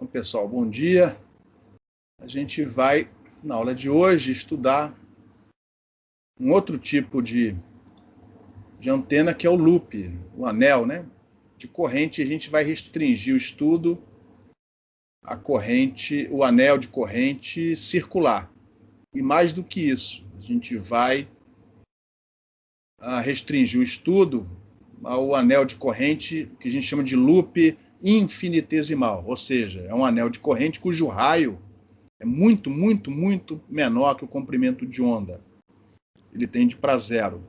Então, pessoal, bom dia. A gente vai, na aula de hoje, estudar um outro tipo de antena, que é o loop, o anel, né? De corrente. A gente vai restringir o estudo à corrente, o anel de corrente circular. E mais do que isso, a gente vai restringir o estudo ao anel de corrente que a gente chama de loop infinitesimal, ou seja, é um anel de corrente cujo raio é muito, muito, muito menor que o comprimento de onda. Ele tende para zero.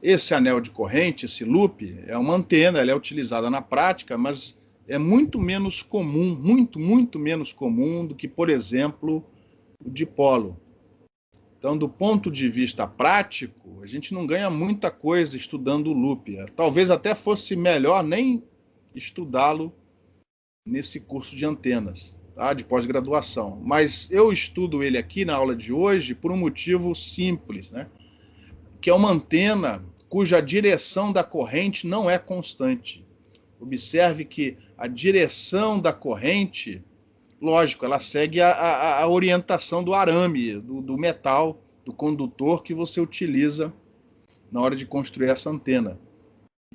Esse anel de corrente, esse loop, é uma antena, ela é utilizada na prática, mas é muito menos comum, muito menos comum do que, por exemplo, o dipolo. Então, do ponto de vista prático, a gente não ganha muita coisa estudando o loop. Talvez até fosse melhor nem estudá-lo nesse curso de antenas, tá? De pós-graduação. Mas eu estudo ele aqui na aula de hoje por um motivo simples, né? Que é uma antena cuja direção da corrente não é constante. Observe que a direção da corrente, lógico, ela segue a orientação do arame, do metal, do condutor que você utiliza na hora de construir essa antena.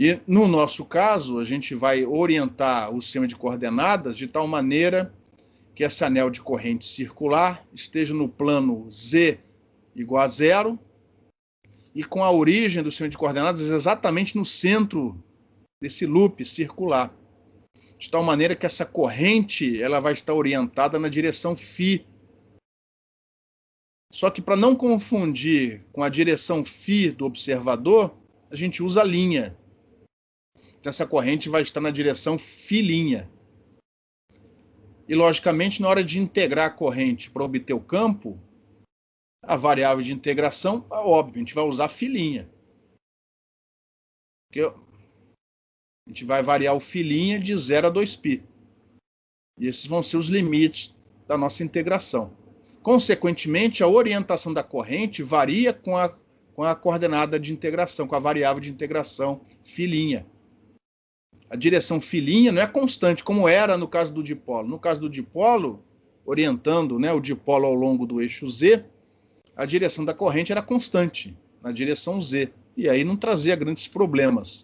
E no nosso caso, a gente vai orientar o sistema de coordenadas de tal maneira que esse anel de corrente circular esteja no plano z igual a zero e com a origem do sistema de coordenadas exatamente no centro desse loop circular. De tal maneira que essa corrente ela vai estar orientada na direção φ. Só que para não confundir com a direção φ do observador, a gente usa a linha. Então essa corrente vai estar na direção φ'. E, logicamente, na hora de integrar a corrente para obter o campo, a variável de integração, é óbvio, a gente vai usar φ'. Porque a gente vai variar o φ' de 0 a 2π. E esses vão ser os limites da nossa integração. Consequentemente, a orientação da corrente varia com a coordenada de integração, com a variável de integração φ'. A direção φ' não é constante, como era no caso do dipolo. No caso do dipolo, orientando, né, o dipolo ao longo do eixo Z, a direção da corrente era constante, na direção Z. E aí não trazia grandes problemas.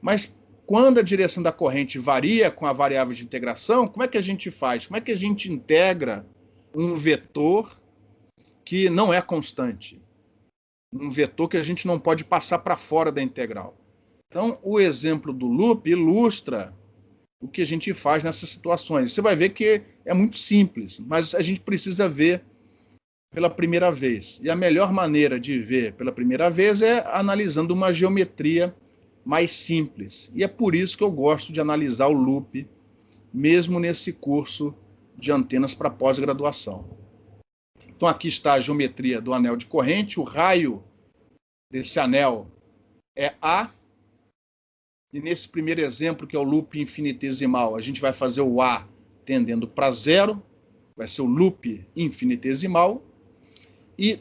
Mas quando a direção da corrente varia com a variável de integração, como é que a gente faz? Como é que a gente integra um vetor que não é constante? Um vetor que a gente não pode passar para fora da integral. Então, o exemplo do loop ilustra o que a gente faz nessas situações. Você vai ver que é muito simples, mas a gente precisa ver pela primeira vez. E a melhor maneira de ver pela primeira vez é analisando uma geometria mais simples. E é por isso que eu gosto de analisar o loop, mesmo nesse curso de antenas para pós-graduação. Então, aqui está a geometria do anel de corrente. O raio desse anel é A. E nesse primeiro exemplo, que é o loop infinitesimal, a gente vai fazer o A tendendo para zero, vai ser o loop infinitesimal, e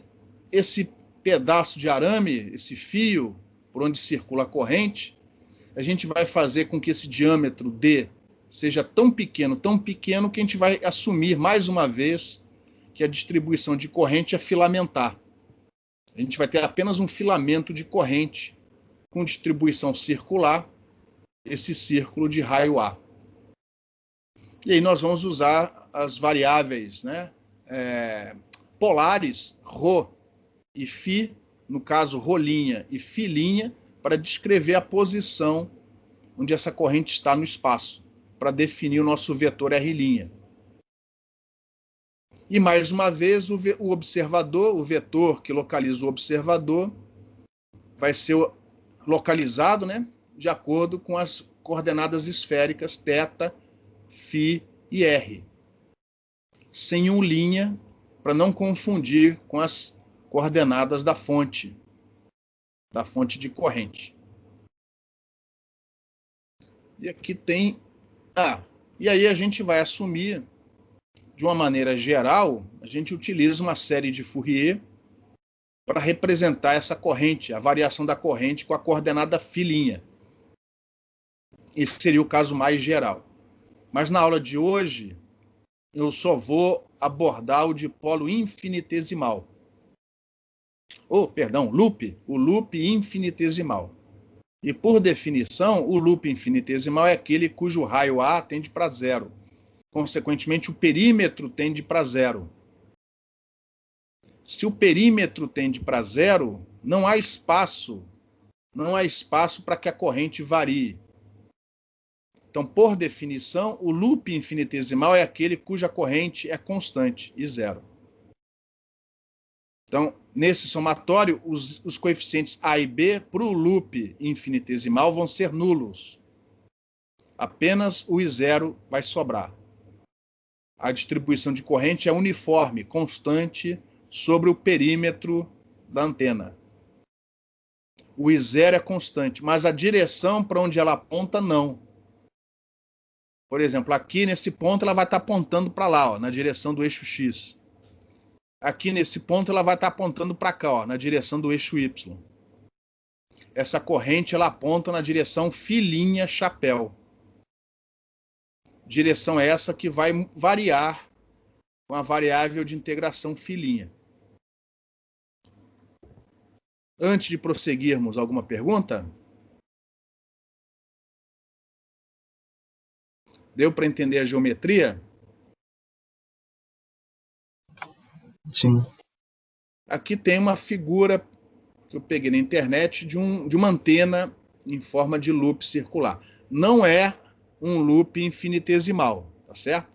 esse pedaço de arame, esse fio por onde circula a corrente, a gente vai fazer com que esse diâmetro D seja tão pequeno, que a gente vai assumir mais uma vez que a distribuição de corrente é filamentar. A gente vai ter apenas um filamento de corrente com distribuição circular, esse círculo de raio A. E aí nós vamos usar as variáveis, né, polares, ρ e φ, no caso ρ' e φ', para descrever a posição onde essa corrente está no espaço, para definir o nosso vetor R'. E mais uma vez o observador, o vetor que localiza o observador, vai ser localizado, né, de acordo com as coordenadas esféricas θ, φ e r, sem um linha, para não confundir com as coordenadas da fonte de corrente. E aqui tem... e aí a gente vai assumir, de uma maneira geral, a gente utiliza uma série de Fourier para representar essa corrente, a variação da corrente com a coordenada φ'. Esse seria o caso mais geral. Mas na aula de hoje, eu só vou abordar o dipolo infinitesimal. Perdão, loop, o loop infinitesimal. E, por definição, o loop infinitesimal é aquele cujo raio A tende para zero. Consequentemente, o perímetro tende para zero. Se o perímetro tende para zero, não há espaço para que a corrente varie. Então, por definição, o loop infinitesimal é aquele cuja corrente é constante e zero. Então, nesse somatório, os coeficientes A e B para o loop infinitesimal vão ser nulos. Apenas o I0 vai sobrar. A distribuição de corrente é uniforme, constante, sobre o perímetro da antena. O I0 é constante, mas a direção para onde ela aponta, não. Por exemplo, aqui nesse ponto ela vai estar apontando para lá, ó, na direção do eixo X. Aqui nesse ponto ela vai estar apontando para cá, ó, na direção do eixo Y. Essa corrente ela aponta na direção filinha chapéu. Direção essa que vai variar com a variável de integração filinha. Antes de prosseguirmos, alguma pergunta? Deu para entender a geometria? Sim. Aqui tem uma figura que eu peguei na internet de uma antena em forma de loop circular. Não é um loop infinitesimal, tá certo?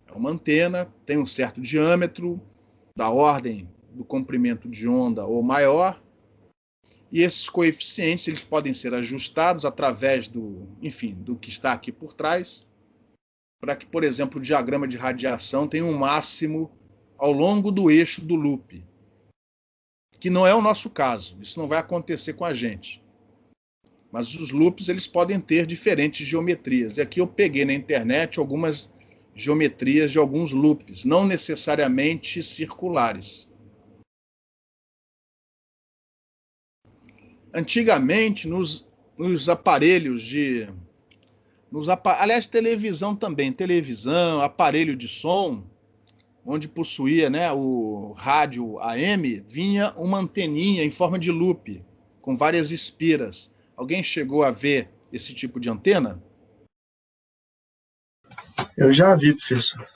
É uma antena, tem um certo diâmetro, da ordem do comprimento de onda ou maior, e esses coeficientes eles podem ser ajustados através do que está aqui por trás, para que, por exemplo, o diagrama de radiação tenha um máximo ao longo do eixo do loop, que não é o nosso caso, isso não vai acontecer com a gente. Mas os loops eles podem ter diferentes geometrias. E aqui eu peguei na internet algumas geometrias de alguns loops, não necessariamente circulares. Antigamente, nos aparelhos de... aliás, televisão também. Televisão, aparelho de som, onde possuía, né, o rádio AM, vinha uma anteninha em forma de loop, com várias espiras. Alguém chegou a ver esse tipo de antena? Eu já vi, professor.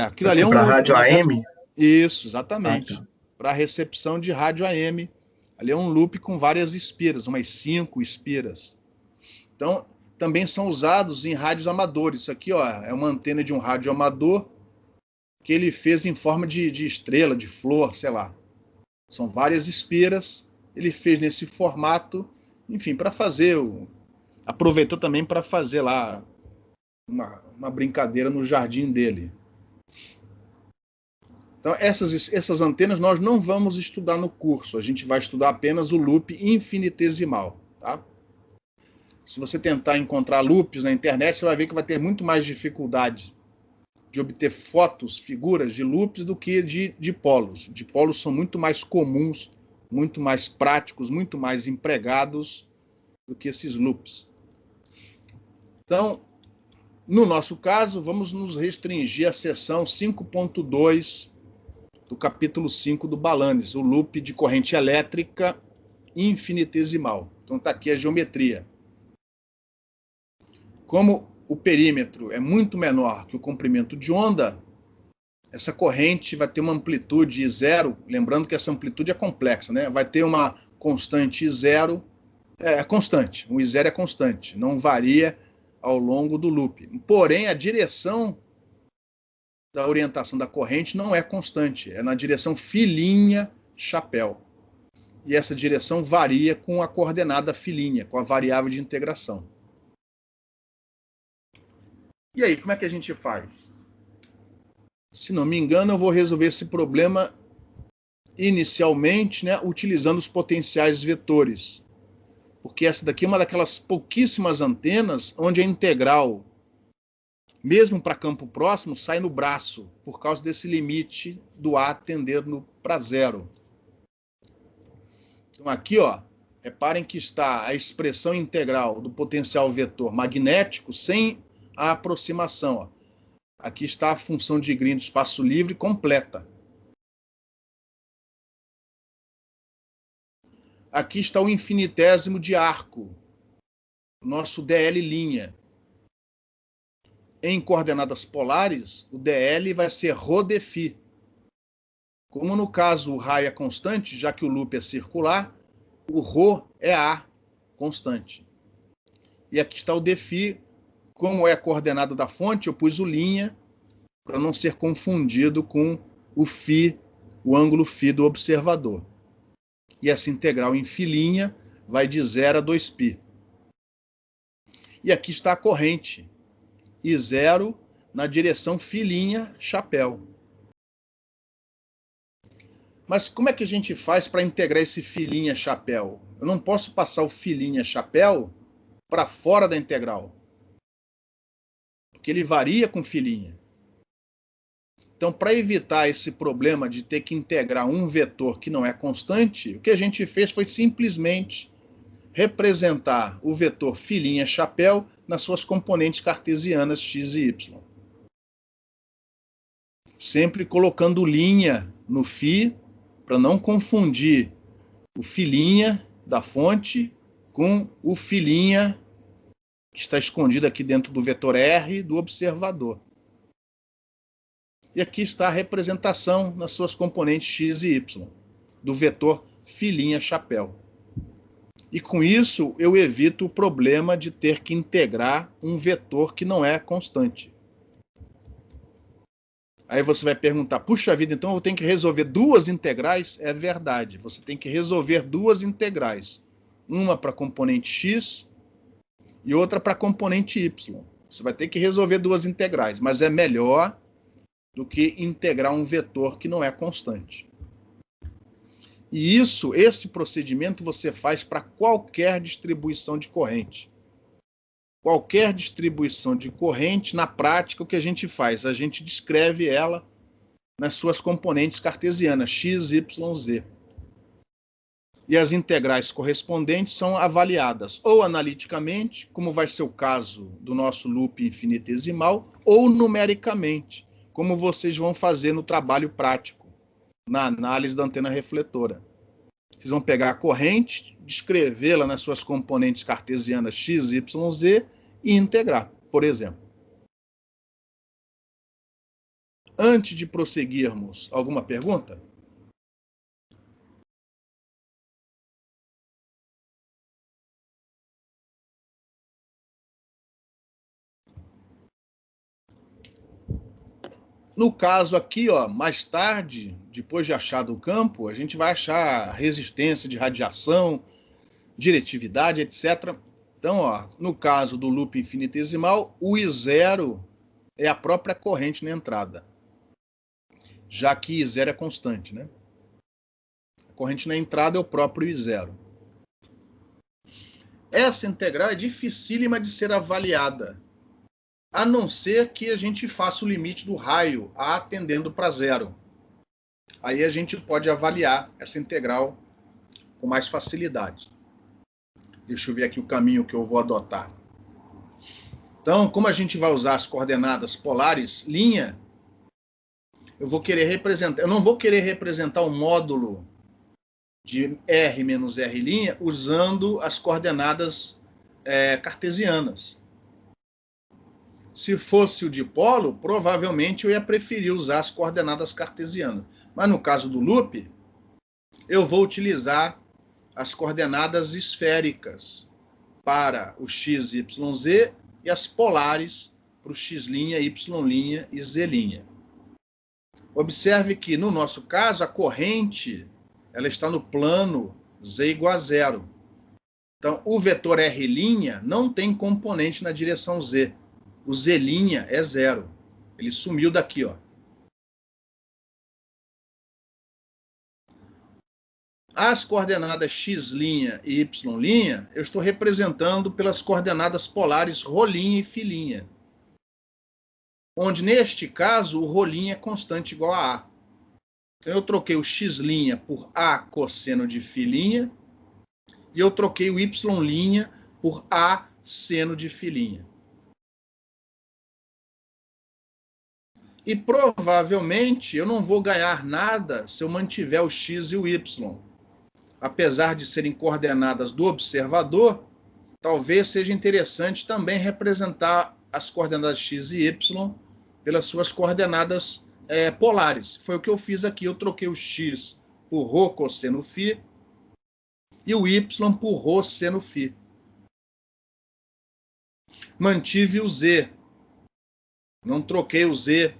Aquilo ali é um para loop. rádio AM? Isso, exatamente. Tá. Para recepção de rádio AM. Ali é um loop com várias espiras, umas 5 espiras. Então, também são usados em rádios amadores. Isso aqui, ó, é uma antena de um rádio amador que ele fez em forma de estrela, de flor, sei lá. São várias espiras. Ele fez nesse formato, enfim, para fazer... Aproveitou também para fazer lá uma brincadeira no jardim dele. Então, essas antenas nós não vamos estudar no curso, a gente vai estudar apenas o loop infinitesimal. Tá? Se você tentar encontrar loops na internet, você vai ver que vai ter muito mais dificuldade de obter fotos, figuras de loops do que de dipolos. Dipolos são muito mais comuns, muito mais práticos, muito mais empregados do que esses loops. Então, no nosso caso, vamos nos restringir à seção 5.2 do capítulo 5 do Balanes, o loop de corrente elétrica infinitesimal. Então está aqui a geometria. Como o perímetro é muito menor que o comprimento de onda, essa corrente vai ter uma amplitude zero, lembrando que essa amplitude é complexa, né? Vai ter uma constante zero, é constante, o I0 é constante, não varia ao longo do loop. Porém, a direção da orientação da corrente não é constante, é na direção filinha chapéu. E essa direção varia com a coordenada filinha, com a variável de integração. E aí, como é que a gente faz? Se não me engano, eu vou resolver esse problema inicialmente, né, utilizando os potenciais vetores. Porque essa daqui é uma daquelas pouquíssimas antenas onde a integral, mesmo para campo próximo, sai no braço, por causa desse limite do A tendendo para zero. Então aqui, ó, reparem que está a expressão integral do potencial vetor magnético sem a aproximação. Ó. Aqui está a função de Green do espaço livre completa. Aqui está o infinitésimo de arco, nosso DL'. Em coordenadas polares, o DL vai ser ρdφ. Como no caso o raio é constante, já que o loop é circular, o ρ é A, constante. E aqui está o dφ, como é a coordenada da fonte, eu pus o linha para não ser confundido com o φ, o ângulo φ do observador. E essa integral em φ' vai de 0 a 2π. E aqui está a corrente, I0 na direção φ' chapéu. Mas como é que a gente faz para integrar esse φ' chapéu? Eu não posso passar o φ' chapéu para fora da integral, porque ele varia com φ'. Então, para evitar esse problema de ter que integrar um vetor que não é constante, o que a gente fez foi simplesmente representar o vetor φ' chapéu nas suas componentes cartesianas x e y. Sempre colocando linha no φ, para não confundir o φ' da fonte com o φ' que está escondido aqui dentro do vetor R do observador. E aqui está a representação nas suas componentes x e y, do vetor φ' chapéu. E com isso eu evito o problema de ter que integrar um vetor que não é constante. Aí você vai perguntar, puxa vida, então eu tenho que resolver duas integrais? É verdade, você tem que resolver duas integrais. Uma para a componente x e outra para a componente y. Você vai ter que resolver duas integrais, mas é melhor do que integrar um vetor que não é constante. E esse procedimento você faz para qualquer distribuição de corrente. Qualquer distribuição de corrente, na prática, o que a gente faz? A gente descreve ela nas suas componentes cartesianas, x, y, z. E as integrais correspondentes são avaliadas ou analiticamente, como vai ser o caso do nosso loop infinitesimal, ou numericamente, como vocês vão fazer no trabalho prático, na análise da antena refletora. Vocês vão pegar a corrente, descrevê-la nas suas componentes cartesianas x, y, z e integrar, por exemplo. Antes de prosseguirmos, alguma pergunta? No caso aqui, ó, mais tarde, depois de achado o campo, a gente vai achar resistência de radiação, diretividade, etc. Então, ó, no caso do loop infinitesimal, o I0 é a própria corrente na entrada, já que I0 é constante, né? A corrente na entrada é o próprio I0. Essa integral é dificílima de ser avaliada, a não ser que a gente faça o limite do raio A tendendo para zero. Aí a gente pode avaliar essa integral com mais facilidade. Deixa eu ver aqui o caminho que eu vou adotar. Então, como a gente vai usar as coordenadas polares, linha, eu não vou querer representar o módulo de R menos R' usando as coordenadas cartesianas. Se fosse o dipolo, provavelmente eu ia preferir usar as coordenadas cartesianas. Mas no caso do loop, eu vou utilizar as coordenadas esféricas para o x, y, z e as polares para o x', y' e z'. Observe que, no nosso caso, a corrente ela está no plano z igual a zero. Então, o vetor R' não tem componente na direção z. O z' é zero. Ele sumiu daqui, ó. As coordenadas x' e y', eu estou representando pelas coordenadas polares ρ' e φ'. Onde, neste caso, o ρ' é constante igual a A. Então, eu troquei o x' por A cosseno de φ' e eu troquei o y' por A seno de φ'. E provavelmente eu não vou ganhar nada se eu mantiver o x e o y. Apesar de serem coordenadas do observador, talvez seja interessante também representar as coordenadas x e y pelas suas coordenadas polares. Foi o que eu fiz aqui. Eu troquei o x por ρ cosseno φ e o y por ρ seno φ. Mantive o z. Não troquei o z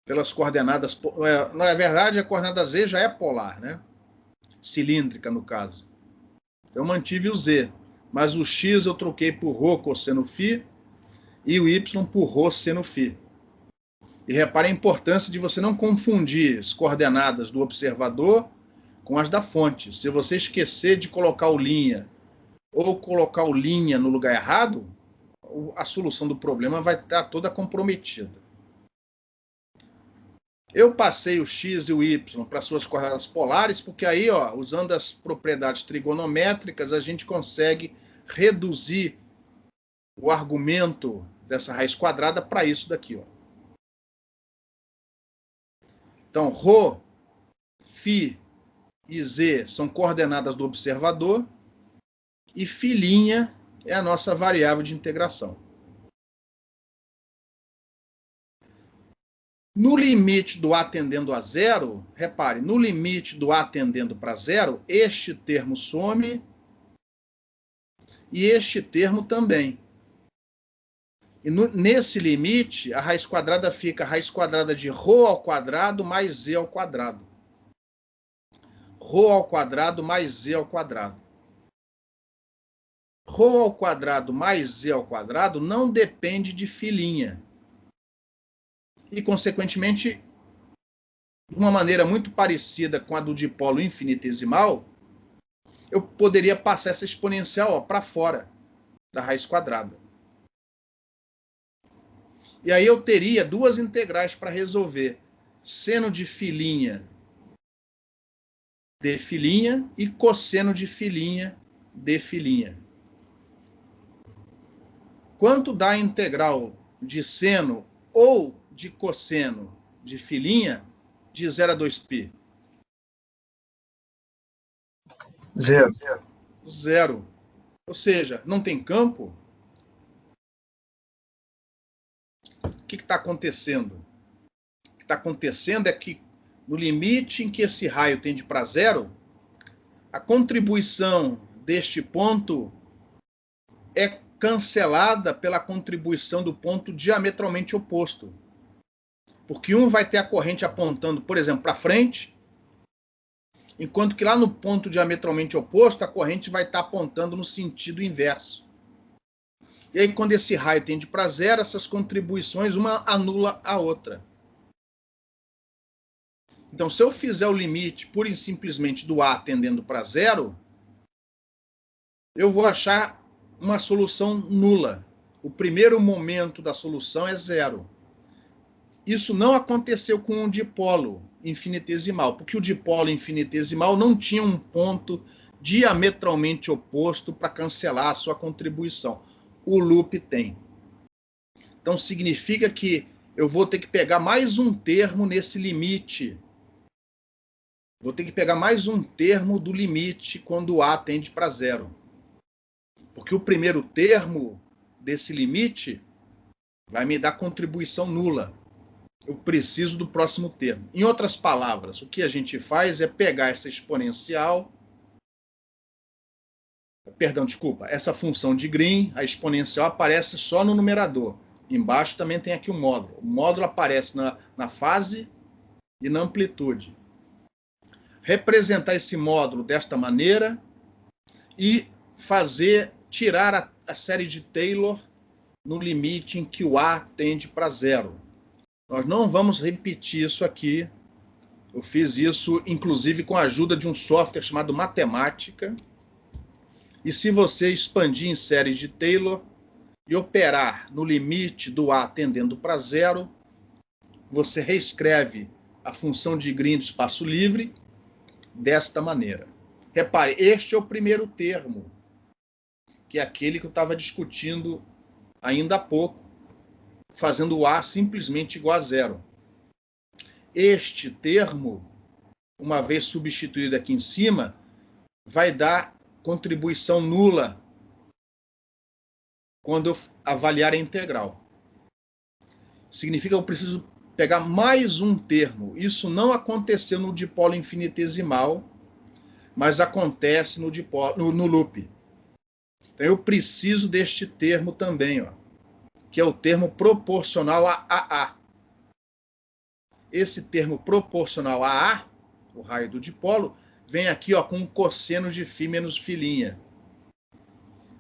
pelas coordenadas... Na verdade, a coordenada z já é polar, né? Cilíndrica, no caso. Então, eu mantive o z. Mas o x eu troquei por ρ cosseno φ e o y por ρ seno φ. E repare a importância de você não confundir as coordenadas do observador com as da fonte. Se você esquecer de colocar o linha ou colocar o linha no lugar errado, a solução do problema vai estar toda comprometida. Eu passei o x e o y para suas coordenadas polares, porque aí, ó, usando as propriedades trigonométricas, a gente consegue reduzir o argumento dessa raiz quadrada para isso daqui, ó. Então, ρ, φ e z são coordenadas do observador e φ' é a nossa variável de integração. No limite do a tendendo a zero, repare, no limite do a tendendo para zero, este termo some e este termo também. E nesse limite, a raiz quadrada fica a raiz quadrada de ρ ao quadrado mais z ao quadrado. Ρ ao quadrado mais z ao quadrado. Ρ ao quadrado mais z ao quadrado não depende de φ'. E, consequentemente, de uma maneira muito parecida com a do dipolo infinitesimal, eu poderia passar essa exponencial para fora da raiz quadrada. E aí eu teria duas integrais para resolver. Seno de φ' de φ' e cosseno de φ' de φ'. Quanto dá a integral de seno ou de cosseno de φ' de 0 a 2π? Zero. Zero. Ou seja, não tem campo? O que está acontecendo? O que está acontecendo é que no limite em que esse raio tende para zero, a contribuição deste ponto é cancelada pela contribuição do ponto diametralmente oposto. Porque um vai ter a corrente apontando, por exemplo, para frente, enquanto que lá no ponto diametralmente oposto, a corrente vai estar apontando no sentido inverso. E aí, quando esse raio tende para zero, essas contribuições, uma anula a outra. Então, se eu fizer o limite pura e simplesmente do A tendendo para zero, eu vou achar uma solução nula. O primeiro momento da solução é zero. Isso não aconteceu com o dipolo infinitesimal, porque o dipolo infinitesimal não tinha um ponto diametralmente oposto para cancelar a sua contribuição. O loop tem. Então, significa que eu vou ter que pegar mais um termo nesse limite. Vou ter que pegar mais um termo do limite quando o A tende para zero. Porque o primeiro termo desse limite vai me dar contribuição nula. Eu preciso do próximo termo. Em outras palavras, o que a gente faz é pegar essa exponencial... essa função de Green, a exponencial aparece só no numerador. Embaixo também tem aqui o módulo. O módulo aparece na fase e na amplitude. Representar esse módulo desta maneira e tirar a série de Taylor no limite em que o A tende para zero. Nós não vamos repetir isso aqui. Eu fiz isso, inclusive, com a ajuda de um software chamado Matemática. E se você expandir em séries de Taylor e operar no limite do A tendendo para zero, você reescreve a função de Green do espaço livre desta maneira. Repare, este é o primeiro termo, que é aquele que eu estava discutindo ainda há pouco, fazendo o A simplesmente igual a zero. este termo, uma vez substituído aqui em cima, vai dar contribuição nula quando eu avaliar a integral. Significa que eu preciso pegar mais um termo. Isso não aconteceu no dipolo infinitesimal, mas acontece no loop. Então eu preciso deste termo também, ó, que é o termo proporcional a AA. Esse termo proporcional a A, o raio do dipolo, vem aqui ó, com cosseno de φ menos φ'.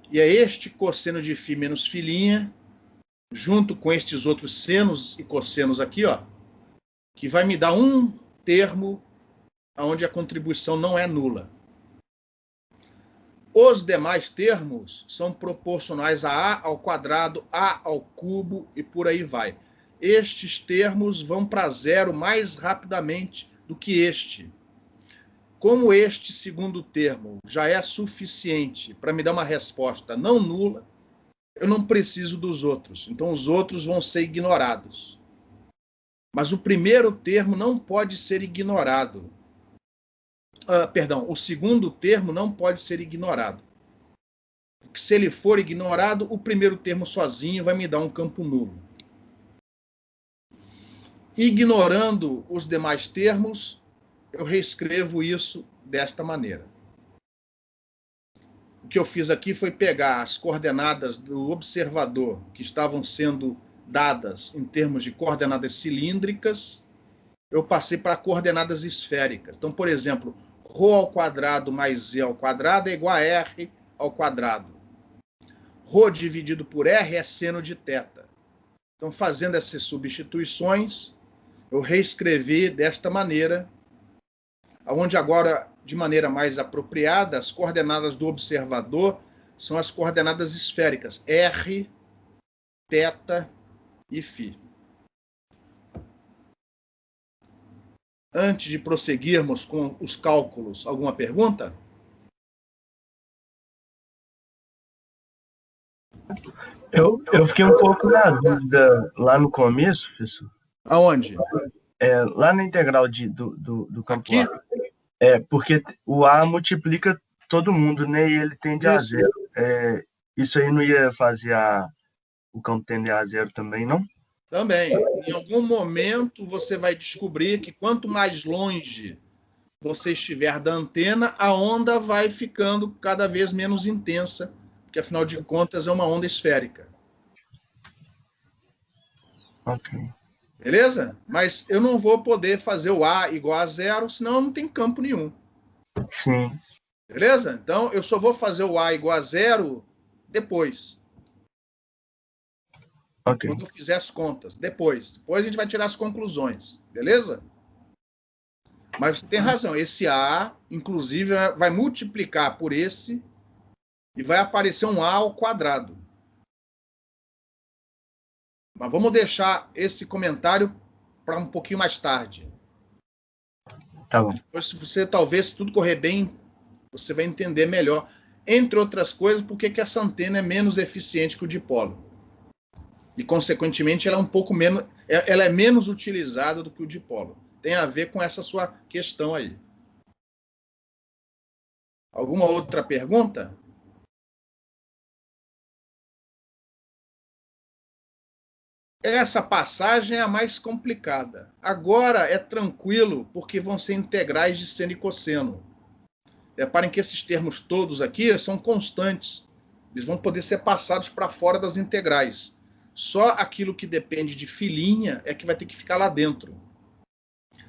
E é este cosseno de φ menos φ', junto com estes outros senos e cossenos aqui, ó, que vai me dar um termo onde a contribuição não é nula. Os demais termos são proporcionais a A ao quadrado, A ao cubo e por aí vai. Estes termos vão para zero mais rapidamente do que este. Como este segundo termo já é suficiente para me dar uma resposta não nula, eu não preciso dos outros. Então, os outros vão ser ignorados. Mas o primeiro termo não pode ser ignorado. O segundo termo não pode ser ignorado. Porque se ele for ignorado, o primeiro termo sozinho vai me dar um campo nulo. Ignorando os demais termos, eu reescrevo isso desta maneira. O que eu fiz aqui foi pegar as coordenadas do observador que estavam sendo dadas em termos de coordenadas cilíndricas, eu passei para coordenadas esféricas. Então, por exemplo, ρ ao quadrado mais z ao quadrado é igual a r ao quadrado. Ρ dividido por r é seno de θ. Então, fazendo essas substituições, eu reescrevi desta maneira, onde agora, de maneira mais apropriada, as coordenadas do observador são as coordenadas esféricas, r, θ e φ. Antes de prosseguirmos com os cálculos, alguma pergunta? Eu fiquei um pouco na dúvida lá no começo, professor. Aonde? Lá na integral do campo Aqui? A. Porque o A multiplica todo mundo, né? E ele tende a zero. Isso aí não ia fazer o campo tender a zero também, não? Também. Em algum momento você vai descobrir que quanto mais longe você estiver da antena, a onda vai ficando cada vez menos intensa, porque afinal de contas é uma onda esférica. Ok. Beleza? Mas eu não vou poder fazer o A igual a zero, senão não tem campo nenhum. Sim. Beleza? Então eu só vou fazer o A igual a zero depois. Ok. Quando eu fizer as contas. Depois a gente vai tirar as conclusões. Beleza? Mas você tem razão. Esse A, inclusive, vai multiplicar por esse e vai aparecer um A ao quadrado. Mas vamos deixar esse comentário para um pouquinho mais tarde. Tá bom. Depois, se você, talvez, se tudo correr bem, você vai entender melhor. Entre outras coisas, por que essa antena é menos eficiente que o dipolo. E, consequentemente, ela é um pouco menos, ela é menos utilizada do que o dipolo. Tem a ver com essa sua questão aí. Alguma outra pergunta? Essa passagem é a mais complicada. Agora é tranquilo, porque vão ser integrais de seno e cosseno. Reparem que esses termos todos aqui são constantes. Eles vão poder ser passados para fora das integrais. Só aquilo que depende de filinha é que vai ter que ficar lá dentro.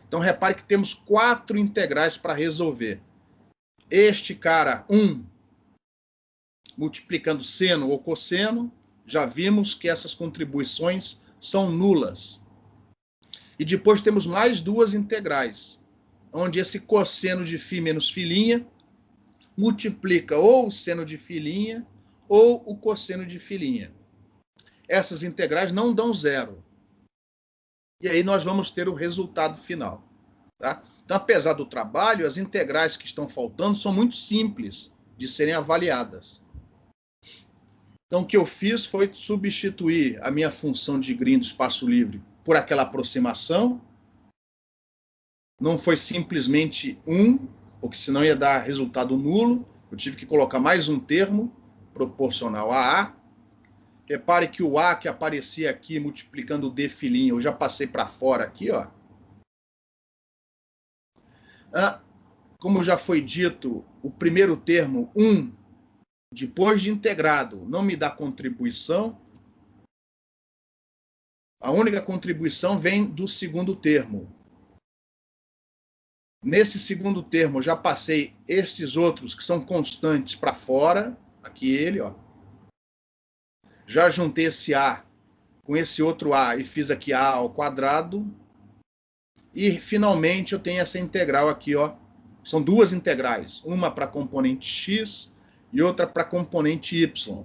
Então, repare que temos 4 integrais para resolver. Este cara, 1, multiplicando seno ou cosseno, já vimos que essas contribuições são nulas. E depois temos mais 2 integrais, onde esse cosseno de φ menos φ' multiplica ou o seno de φ' ou o cosseno de φ'. Essas integrais não dão zero. E aí nós vamos ter o resultado final. Tá? Então, apesar do trabalho, as integrais que estão faltando são muito simples de serem avaliadas. Então, o que eu fiz foi substituir a minha função de Green do espaço livre por aquela aproximação Não foi simplesmente 1, porque senão ia dar resultado nulo. Eu tive que colocar mais um termo proporcional a A. Repare que o A que aparecia aqui multiplicando o D', eu já passei para fora aqui, ó. Como já foi dito, o primeiro termo, 1, depois de integrado, não me dá contribuição. A única contribuição vem do segundo termo. Nesse segundo termo, já passei estes outros que são constantes para fora. Aqui ele, ó. Já juntei esse A com esse outro A e fiz aqui A ao quadrado. E, finalmente, eu tenho essa integral aqui, ó. São duas integrais. Uma para componente x e outra para componente y.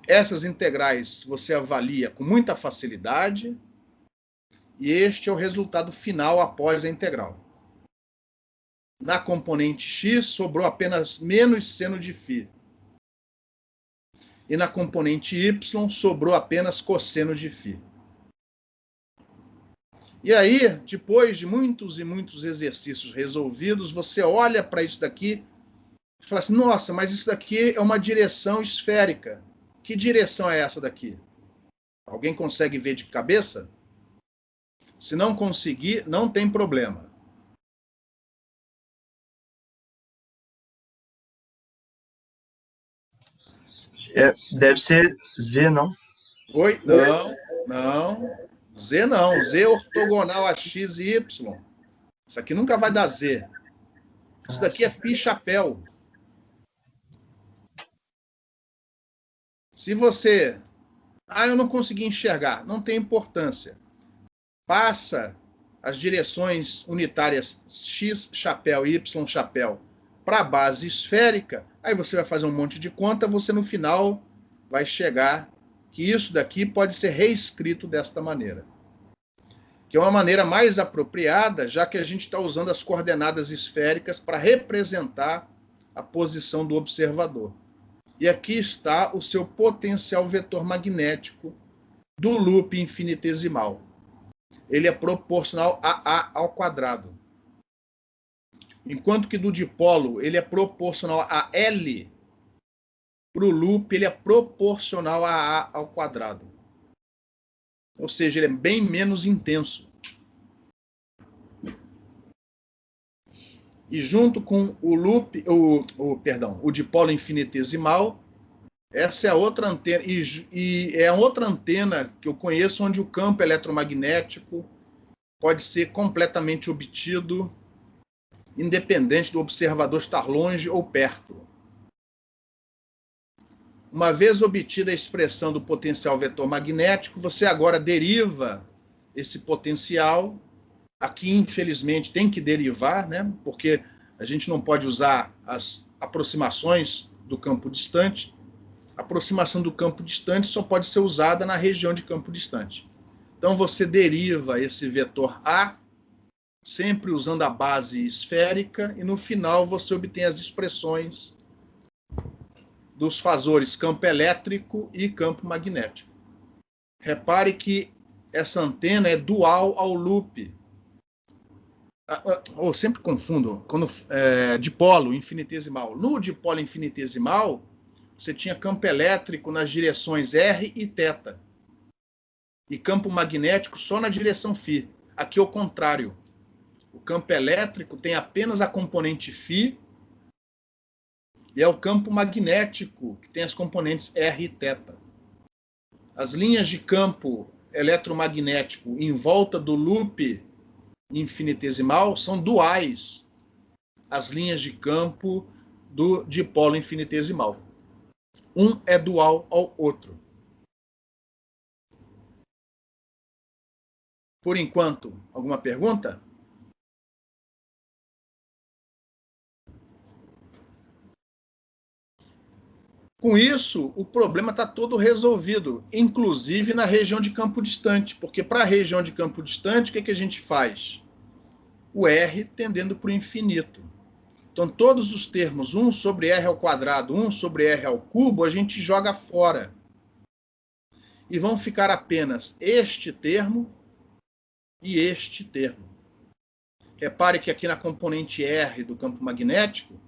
Essas integrais você avalia com muita facilidade. E este é o resultado final após a integral. Na componente x, sobrou apenas menos seno de φ. E na componente y, sobrou apenas cosseno de φ. E aí, depois de muitos e muitos exercícios resolvidos, você olha para isso daqui e fala assim, nossa, mas isso daqui é uma direção esférica. Que direção é essa daqui? Alguém consegue ver de cabeça? Se não conseguir, não tem problema. Deve ser Z, não? Oi? Não. Z não. Z é ortogonal a x e y. Isso aqui nunca vai dar Z. Isso daqui é φ chapéu. Se você... eu não consegui enxergar. Não tem importância. Passa as direções unitárias x chapéu e y chapéu para a base esférica, aí você vai fazer um monte de conta, você no final vai chegar que isso daqui pode ser reescrito desta maneira. Que é uma maneira mais apropriada, já que a gente está usando as coordenadas esféricas para representar a posição do observador. E aqui está o seu potencial vetor magnético do loop infinitesimal. Ele é proporcional a A ao quadrado. Enquanto que do dipolo, ele é proporcional a L, para o loop, ele é proporcional a A ao quadrado. Ou seja, ele é bem menos intenso. E junto com o loop, o dipolo infinitesimal, essa é a outra antena, e é a outra antena que eu conheço onde o campo eletromagnético pode ser completamente obtido, independente do observador estar longe ou perto. Uma vez obtida a expressão do potencial vetor magnético, você agora deriva esse potencial. Aqui, infelizmente, tem que derivar, né? Porque a gente não pode usar as aproximações do campo distante. A aproximação do campo distante só pode ser usada na região de campo distante. Então, você deriva esse vetor A, sempre usando a base esférica, e no final você obtém as expressões dos fasores campo elétrico e campo magnético. Repare que essa antena é dual ao loop. Eu sempre confundo, quando dipolo infinitesimal. No dipolo infinitesimal, você tinha campo elétrico nas direções R e θ. E campo magnético só na direção φ. Aqui é o contrário. O campo elétrico tem apenas a componente φ, e é o campo magnético que tem as componentes R e θ. As linhas de campo eletromagnético em volta do loop infinitesimal são duais às linhas de campo do dipolo infinitesimal. Um é dual ao outro. Por enquanto, alguma pergunta? Com isso, o problema está todo resolvido, inclusive na região de campo distante, porque para a região de campo distante, o que a gente faz? O R tendendo para o infinito. Então, todos os termos 1 sobre R ao quadrado, 1 sobre R ao cubo, a gente joga fora. E vão ficar apenas este termo e este termo. Repare que aqui na componente R do campo magnético,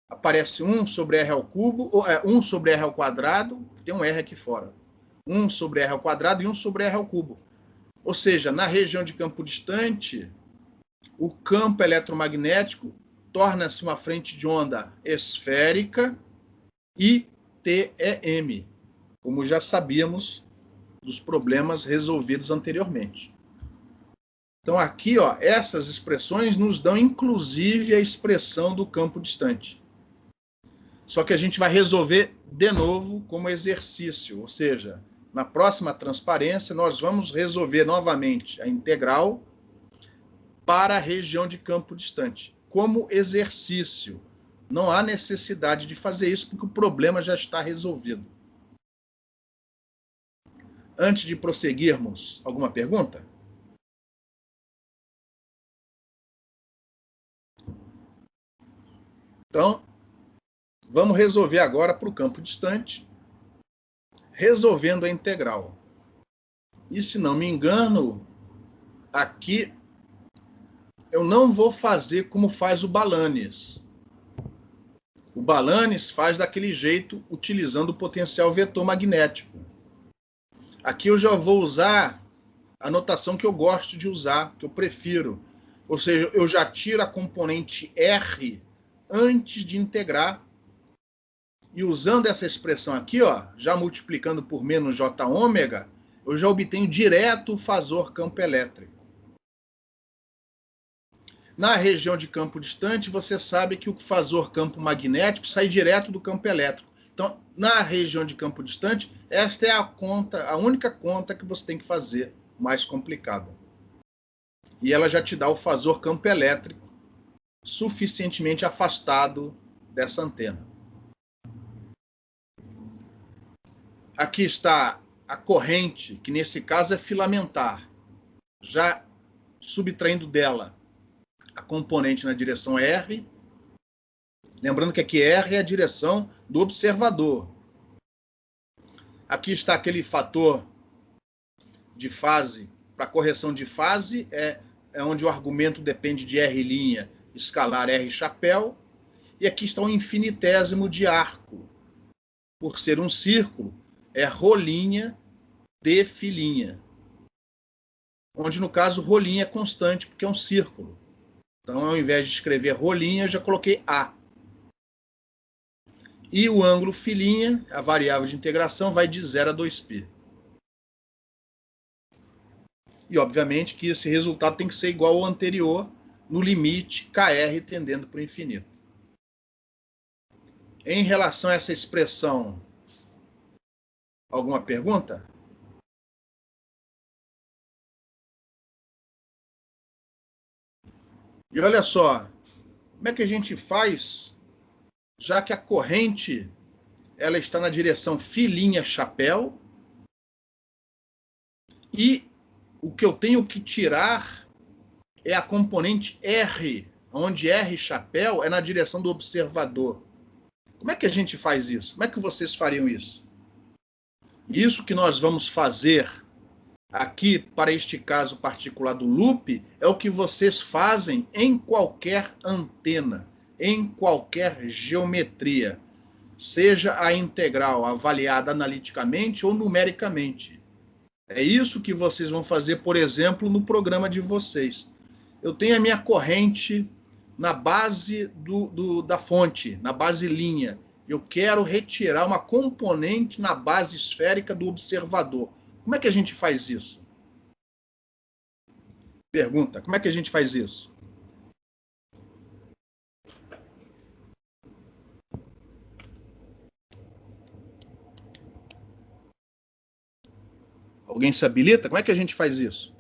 aparece 1 sobre R ao cubo, ou 1 sobre R ao quadrado, tem um R aqui fora. 1 sobre R ao quadrado e 1 sobre R ao cubo. Ou seja, na região de campo distante, o campo eletromagnético torna-se uma frente de onda esférica e TEM, como já sabíamos dos problemas resolvidos anteriormente. Então aqui, ó, essas expressões nos dão inclusive a expressão do campo distante. Só que a gente vai resolver de novo como exercício, ou seja, na próxima transparência nós vamos resolver novamente a integral para a região de campo distante, como exercício. Não há necessidade de fazer isso porque o problema já está resolvido. Antes de prosseguirmos, alguma pergunta? Então, vamos resolver agora para o campo distante, resolvendo a integral. E se não me engano, aqui eu não vou fazer como faz o Balanis. O Balanis faz daquele jeito, utilizando o potencial vetor magnético. Aqui eu já vou usar a notação que eu gosto de usar, que eu prefiro. Ou seja, eu já tiro a componente R antes de integrar. E usando essa expressão aqui, ó, já multiplicando por menos J ômega, eu já obtenho direto o fasor campo elétrico. Na região de campo distante, você sabe que o fasor campo magnético sai direto do campo elétrico. Então, na região de campo distante, esta é a única conta que você tem que fazer, mais complicada. E ela já te dá o fasor campo elétrico suficientemente afastado dessa antena. Aqui está a corrente, que nesse caso é filamentar, já subtraindo dela a componente na direção R. Lembrando que aqui R é a direção do observador. Aqui está aquele fator de fase, para correção de fase, é onde o argumento depende de R' escalar R chapéu. E aqui está o infinitésimo de arco. Por ser um círculo, é rolinha de filinha. Onde, no caso, rolinha é constante, porque é um círculo. Então, ao invés de escrever rolinha, eu já coloquei A. E o ângulo filinha, a variável de integração, vai de 0 a 2π. E, obviamente, que esse resultado tem que ser igual ao anterior, no limite KR tendendo para o infinito. Em relação a essa expressão, alguma pergunta? E olha só, como é que a gente faz, já que a corrente ela está na direção filinha-chapéu, e o que eu tenho que tirar é a componente R, onde R chapéu é na direção do observador. Como é que a gente faz isso? Como é que vocês fariam isso? Isso que nós vamos fazer aqui, para este caso particular do loop, é o que vocês fazem em qualquer antena, em qualquer geometria, seja a integral avaliada analiticamente ou numericamente. É isso que vocês vão fazer, por exemplo, no programa de vocês. Eu tenho a minha corrente na base da fonte, na base linha. Eu quero retirar uma componente na base esférica do observador. Como é que a gente faz isso? Pergunta, como é que a gente faz isso? Alguém se habilita? Como é que a gente faz isso?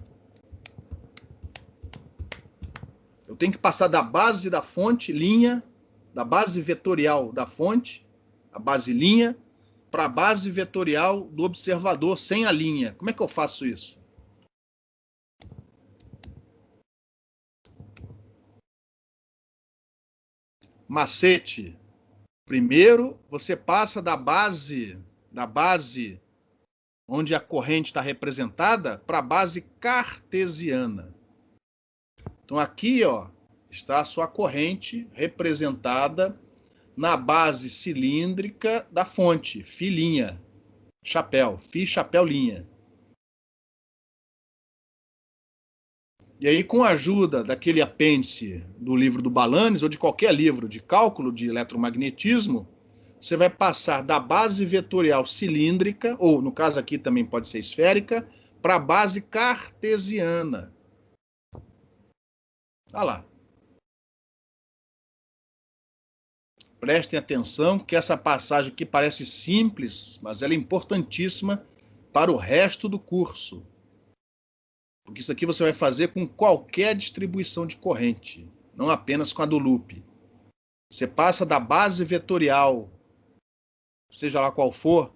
Eu tenho que passar da base da fonte, linha, da base vetorial da fonte, a base linha, para a base vetorial do observador sem a linha. Como é que eu faço isso? Macete. Primeiro, você passa da base onde a corrente está representada para a base cartesiana. Então aqui, ó, está a sua corrente representada na base cilíndrica da fonte, Φ', chapéu, Φ, chapéu, linha. E aí, com a ajuda daquele apêndice do livro do Balanes, ou de qualquer livro de cálculo de eletromagnetismo, você vai passar da base vetorial cilíndrica, ou no caso aqui também pode ser esférica, para a base cartesiana. Olha lá. Prestem atenção que essa passagem aqui parece simples, mas ela é importantíssima para o resto do curso. Porque isso aqui você vai fazer com qualquer distribuição de corrente, não apenas com a do loop. Você passa da base vetorial, seja lá qual for,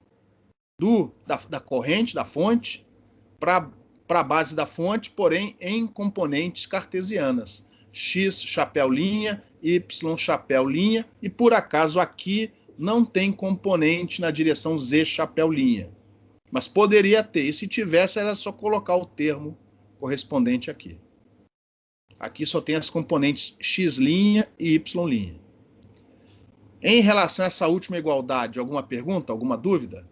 da corrente, da fonte, para a base da fonte, porém em componentes cartesianas. X, chapéu, linha, Y, chapéu, linha, e por acaso aqui não tem componente na direção Z, chapéu, linha. Mas poderia ter, e se tivesse era só colocar o termo correspondente aqui. Aqui só tem as componentes X' e Y'. Em relação a essa última igualdade, alguma pergunta, alguma dúvida?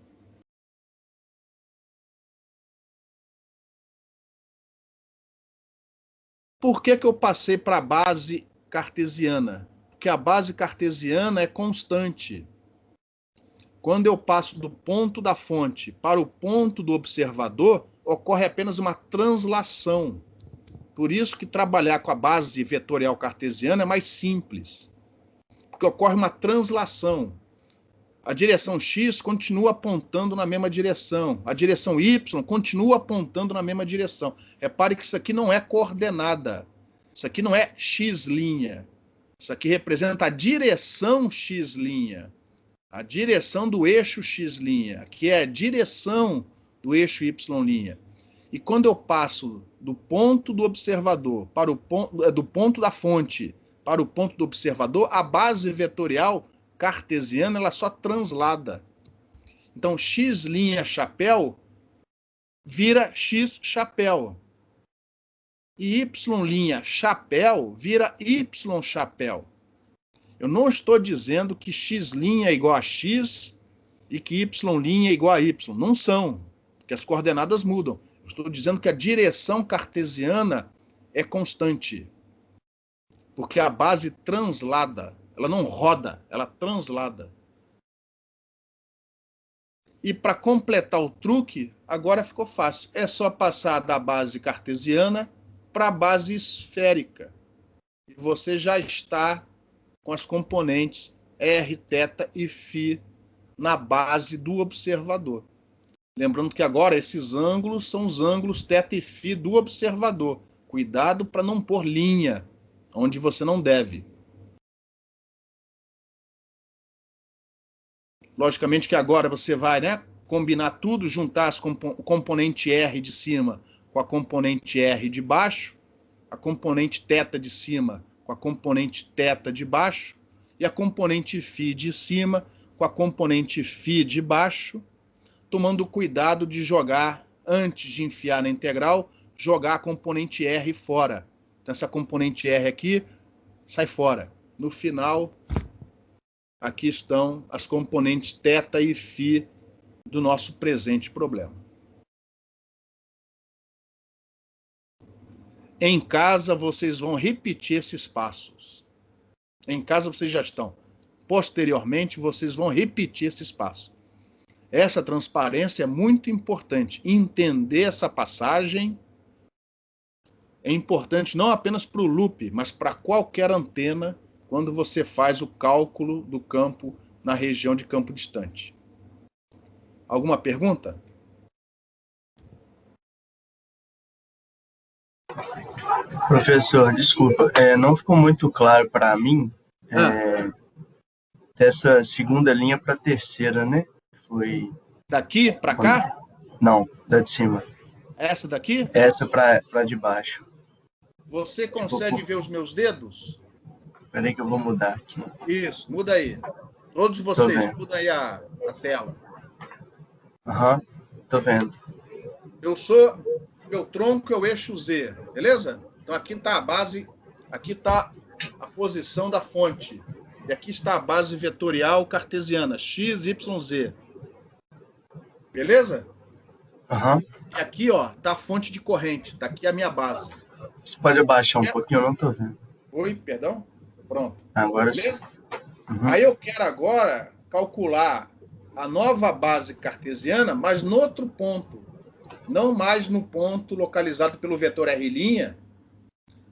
Por que eu passei para a base cartesiana? Porque a base cartesiana é constante. Quando eu passo do ponto da fonte para o ponto do observador, ocorre apenas uma translação. Por isso que trabalhar com a base vetorial cartesiana é mais simples. Porque ocorre uma translação. A direção X continua apontando na mesma direção. A direção Y continua apontando na mesma direção. Repare que isso aqui não é coordenada. Isso aqui não é X'. Isso aqui representa a direção X'. A direção do eixo X', que é a direção do eixo Y'. E quando eu passo do ponto do observador para o ponto, do ponto da fonte para o ponto do observador, a base vetorial cartesiana ela só translada. Então, X' chapéu vira X chapéu. E Y' chapéu vira Y chapéu. Eu não estou dizendo que X' é igual a X e que Y' é igual a Y. Não são, porque as coordenadas mudam. Eu estou dizendo que a direção cartesiana é constante. Porque a base translada. Ela não roda, ela translada. E para completar o truque, agora ficou fácil. É só passar da base cartesiana para a base esférica. E você já está com as componentes R, θ e Φ na base do observador. Lembrando que agora esses ângulos são os ângulos θ e Φ do observador. Cuidado para não pôr linha onde você não deve. Logicamente que agora você vai, combinar tudo, juntar o componente R de cima com a componente R de baixo, a componente θ de cima com a componente θ de baixo e a componente Φ de cima com a componente Φ de baixo, tomando cuidado de jogar, antes de enfiar na integral, jogar a componente R fora. Então essa componente R aqui sai fora. No final, aqui estão as componentes θ e Φ do nosso presente problema. Em casa, vocês vão repetir esses passos. Em casa, vocês já estão. Posteriormente, vocês vão repetir esses passos. Essa transparência é muito importante. Entender essa passagem é importante não apenas para o loop, mas para qualquer antena, quando você faz o cálculo do campo na região de campo distante. Alguma pergunta? Professor, desculpa, não ficou muito claro para mim dessa segunda linha para a terceira, né? Foi daqui para cá? Não, da de cima. Essa daqui? Essa para de baixo. Você consegue ver os meus dedos? Peraí que eu vou mudar aqui. Isso, muda aí. Todos vocês, muda aí a tela. Aham, tô vendo. Meu tronco é o eixo Z, beleza? Então aqui está a base, aqui está a posição da fonte. E aqui está a base vetorial cartesiana, x, y, z. Beleza? Aham. E aqui, ó, tá a fonte de corrente. Tá aqui a minha base. Você pode abaixar um pouquinho? Eu não tô vendo. Oi, perdão? Pronto. Agora sim. Beleza? Aí eu quero agora calcular a nova base cartesiana, mas no outro ponto. Não mais no ponto localizado pelo vetor R',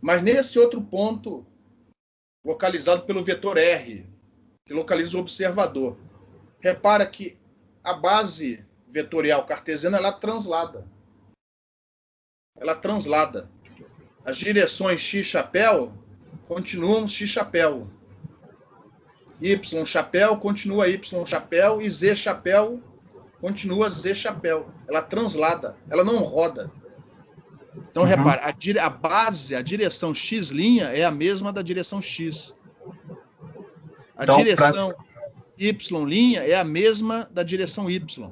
mas nesse outro ponto localizado pelo vetor R, que localiza o observador. Repara que a base vetorial cartesiana ela translada. Ela translada. As direções x chapéu continuam x chapéu. Y chapéu continua Y chapéu e Z chapéu continua Z chapéu. Ela translada, ela não roda. Então, repare, a base, a direção x' é a mesma da direção x. A então, direção y' é a mesma da direção y.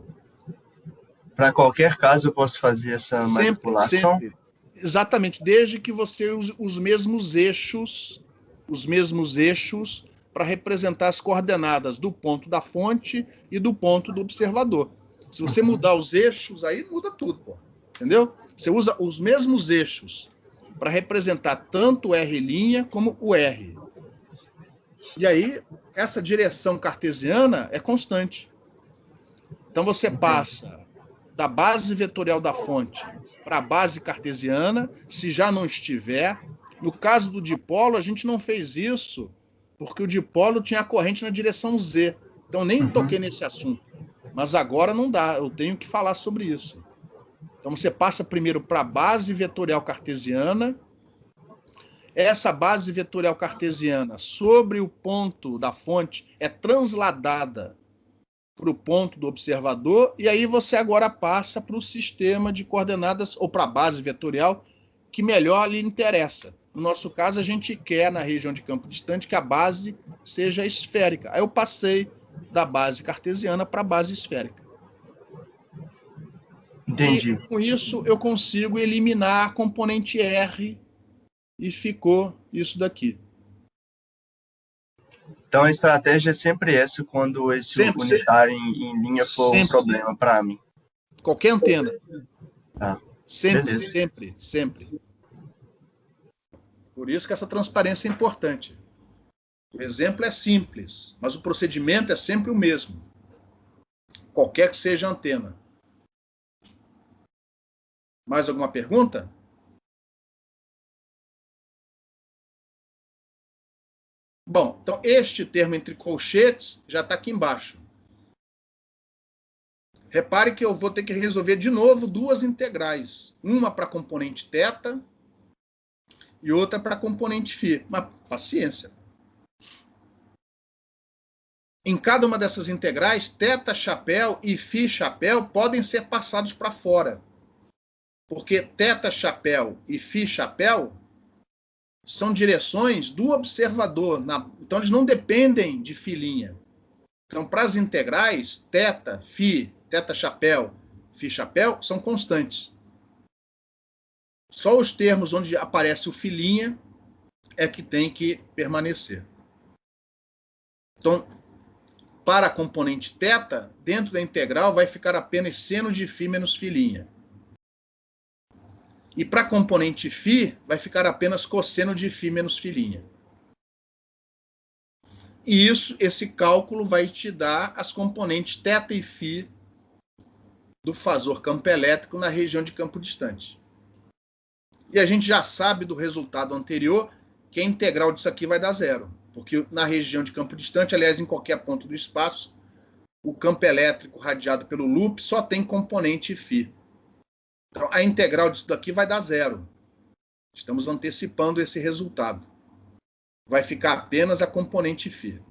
Para qualquer caso, eu posso fazer essa manipulação? Sempre. Exatamente, desde que você use os mesmos eixos para representar as coordenadas do ponto da fonte e do ponto do observador. Se você mudar os eixos, aí muda tudo, pô. Entendeu? Você usa os mesmos eixos para representar tanto o R' como o R. E aí, essa direção cartesiana é constante. Então, você passa da base vetorial da fonte para a base cartesiana, se já não estiver. No caso do dipolo, a gente não fez isso, porque o dipolo tinha a corrente na direção Z. Então, nem toquei nesse assunto. Mas agora não dá, eu tenho que falar sobre isso. Então, você passa primeiro para a base vetorial cartesiana. Essa base vetorial cartesiana sobre o ponto da fonte é transladada para o ponto do observador, e aí você agora passa para o sistema de coordenadas, ou para a base vetorial, que melhor lhe interessa. No nosso caso, a gente quer, na região de campo distante, que a base seja esférica. Aí eu passei da base cartesiana para a base esférica. Entendi. E com isso eu consigo eliminar a componente R e ficou isso daqui. Então a estratégia é sempre essa quando esse unitário em linha for um problema para mim. Qualquer antena. Tá. Sempre, Beleza. sempre, sempre. Por isso que essa transparência é importante. O exemplo é simples, mas o procedimento é sempre o mesmo. Qualquer que seja a antena. Mais alguma pergunta? Bom, então este termo entre colchetes já está aqui embaixo. Repare que eu vou ter que resolver de novo duas integrais. Uma para a componente θ e outra para a componente φ. Mas paciência. Em cada uma dessas integrais, θ chapéu e φ chapéu podem ser passados para fora. Porque θ chapéu e φ chapéu são direções do observador. Então, eles não dependem de filinha. Então, para as integrais, θ, φ, θ chapéu, φ chapéu, são constantes. Só os termos onde aparece o filinha é que tem que permanecer. Então, para a componente θ, dentro da integral vai ficar apenas seno de φ menos filinha. E para a componente φ, vai ficar apenas cosseno de φ menos filinha. E esse cálculo vai te dar as componentes θ e φ do fasor campo elétrico na região de campo distante. E a gente já sabe do resultado anterior que a integral disso aqui vai dar zero. Porque na região de campo distante, aliás, em qualquer ponto do espaço, o campo elétrico radiado pelo loop só tem componente φ. Então, a integral disso daqui vai dar zero. Estamos antecipando esse resultado. Vai ficar apenas a componente φ.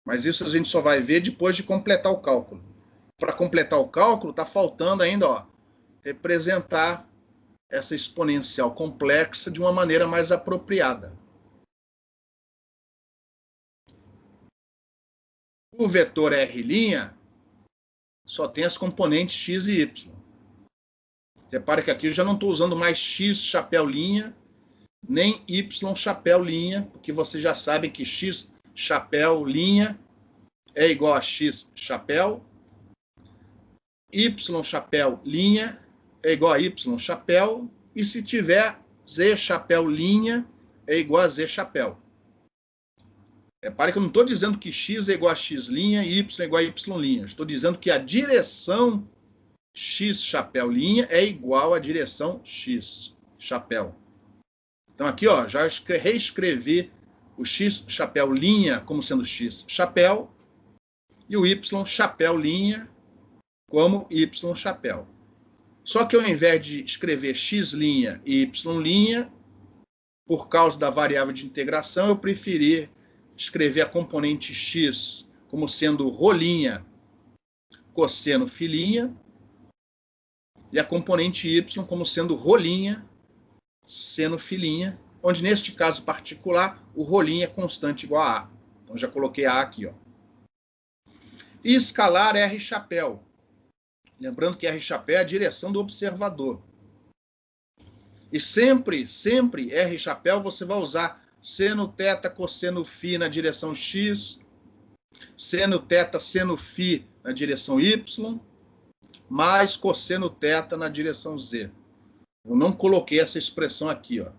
Mas isso a gente só vai ver depois de completar o cálculo. Para completar o cálculo, está faltando ainda representar essa exponencial complexa de uma maneira mais apropriada. O vetor R' só tem as componentes x e y. Repare que aqui eu já não estou usando mais x chapéu linha nem y chapéu linha, porque vocês já sabem que x chapéu linha é igual a x chapéu, y chapéu linha é igual a y chapéu, e se tiver z chapéu linha é igual a z chapéu. Repare que eu não estou dizendo que x é igual a x linha e y é igual a y linha. Estou dizendo que a direção x chapéu linha é igual à direção x chapéu. Então aqui, ó, já reescrevi o x chapéu linha como sendo x chapéu e o y chapéu linha como y chapéu. Só que ao invés de escrever x linha e y linha, por causa da variável de integração, eu preferi escrever a componente x como sendo ρ' cosseno φ' e a componente y como sendo ρ' seno φ', onde neste caso particular o ρ' é constante igual a A. Então já coloquei A aqui, ó. E escalar R chapéu. Lembrando que R chapéu é a direção do observador. E sempre R chapéu você vai usar seno θ cosseno φ na direção x, seno θ seno φ na direção y, mais cosseno θ na direção z. Eu não coloquei essa expressão aqui, ó.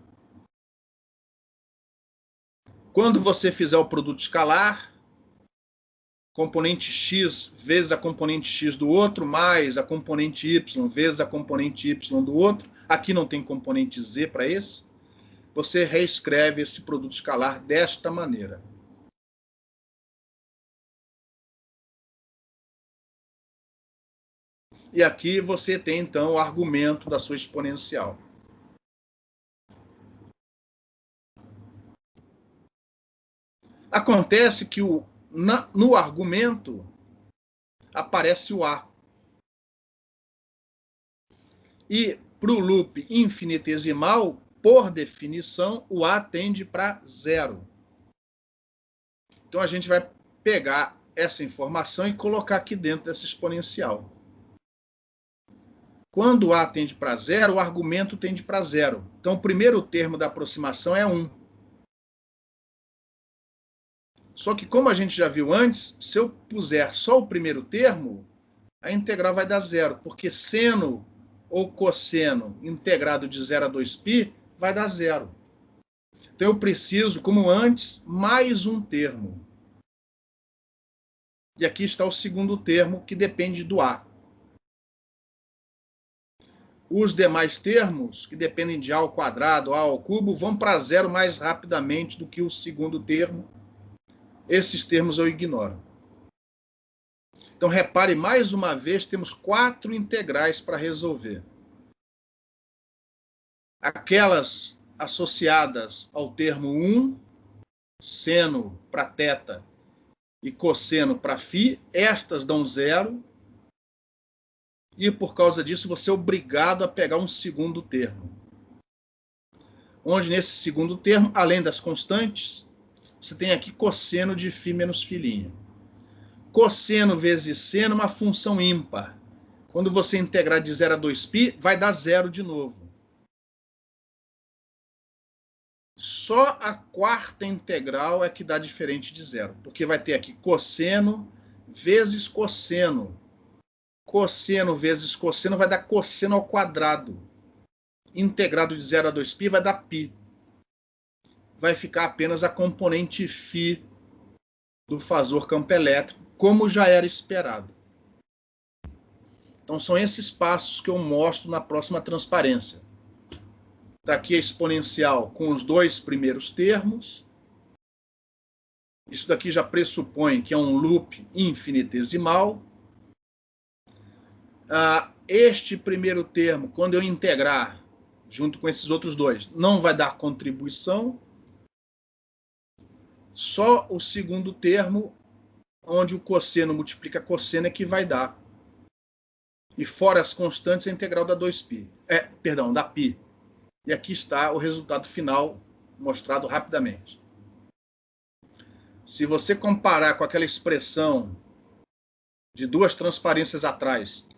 Quando você fizer o produto escalar, componente x vezes a componente x do outro, mais a componente y vezes a componente y do outro, aqui não tem componente z para esse, você reescreve esse produto escalar desta maneira. E aqui você tem, então, o argumento da sua exponencial. Acontece que no argumento aparece o A. E para o loop infinitesimal, por definição, o A tende para zero. Então a gente vai pegar essa informação e colocar aqui dentro dessa exponencial. Quando o A tende para zero, o argumento tende para zero. Então o primeiro termo da aproximação é 1. Só que, como a gente já viu antes, se eu puser só o primeiro termo, a integral vai dar zero, porque seno ou cosseno integrado de 0 a 2π vai dar zero. Então eu preciso, como antes, mais um termo. E aqui está o segundo termo, que depende do A. Os demais termos, que dependem de A ao quadrado, A ao cubo, vão para zero mais rapidamente do que o segundo termo. Esses termos eu ignoro. Então, repare, mais uma vez, temos 4 integrais para resolver. Aquelas associadas ao termo 1, seno para θ e cosseno para φ, estas dão zero. E, por causa disso, você é obrigado a pegar um segundo termo. Onde, nesse segundo termo, além das constantes, você tem aqui cosseno de φ menos φ'. Cosseno vezes seno é uma função ímpar. Quando você integrar de 0 a 2π, vai dar zero de novo. Só a quarta integral é que dá diferente de zero, porque vai ter aqui cosseno vezes cosseno. Cosseno vezes cosseno vai dar cosseno ao quadrado. Integrado de 0 a 2π vai dar π. Vai ficar apenas a componente φ do fasor campo elétrico, como já era esperado. Então, são esses passos que eu mostro na próxima transparência. Está aqui a exponencial com os 2 primeiros termos. Isso daqui já pressupõe que é um loop infinitesimal. Este primeiro termo, quando eu integrar junto com esses outros dois, não vai dar contribuição. Só o segundo termo, onde o cosseno multiplica cosseno, é que vai dar. E fora as constantes, a integral da 2π. Da π. E aqui está o resultado final, mostrado rapidamente. Se você comparar com aquela expressão de 2 transparências atrás,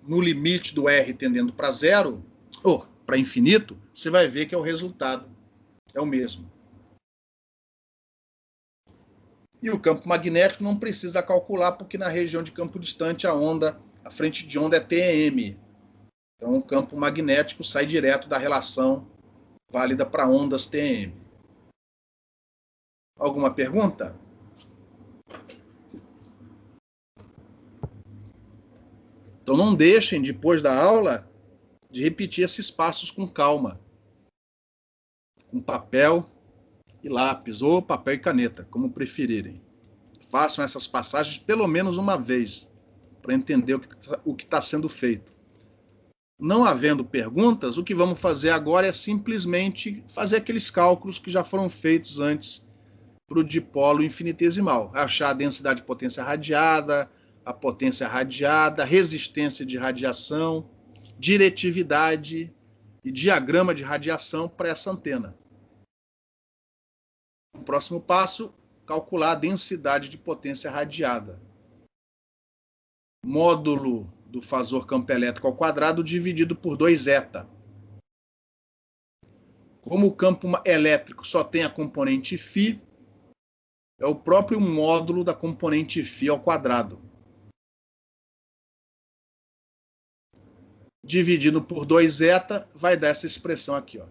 no limite do R tendendo para zero, ou para infinito, você vai ver que é o resultado É o mesmo. E o campo magnético não precisa calcular, porque na região de campo distante a frente de onda é TM. Então o campo magnético sai direto da relação válida para ondas TM. Alguma pergunta? Então não deixem, depois da aula, de repetir esses passos com calma. Com papel e lápis, ou papel e caneta, como preferirem. Façam essas passagens pelo menos uma vez, para entender o que está sendo feito. Não havendo perguntas, o que vamos fazer agora é simplesmente fazer aqueles cálculos que já foram feitos antes para o dipolo infinitesimal. Achar a densidade de potência radiada, a potência radiada, resistência de radiação, diretividade e diagrama de radiação para essa antena. O próximo passo, calcular a densidade de potência radiada. Módulo do fasor campo elétrico ao quadrado dividido por 2 eta. Como o campo elétrico só tem a componente φ, é o próprio módulo da componente φ ao quadrado. Dividido por 2 eta, vai dar essa expressão aqui, ó.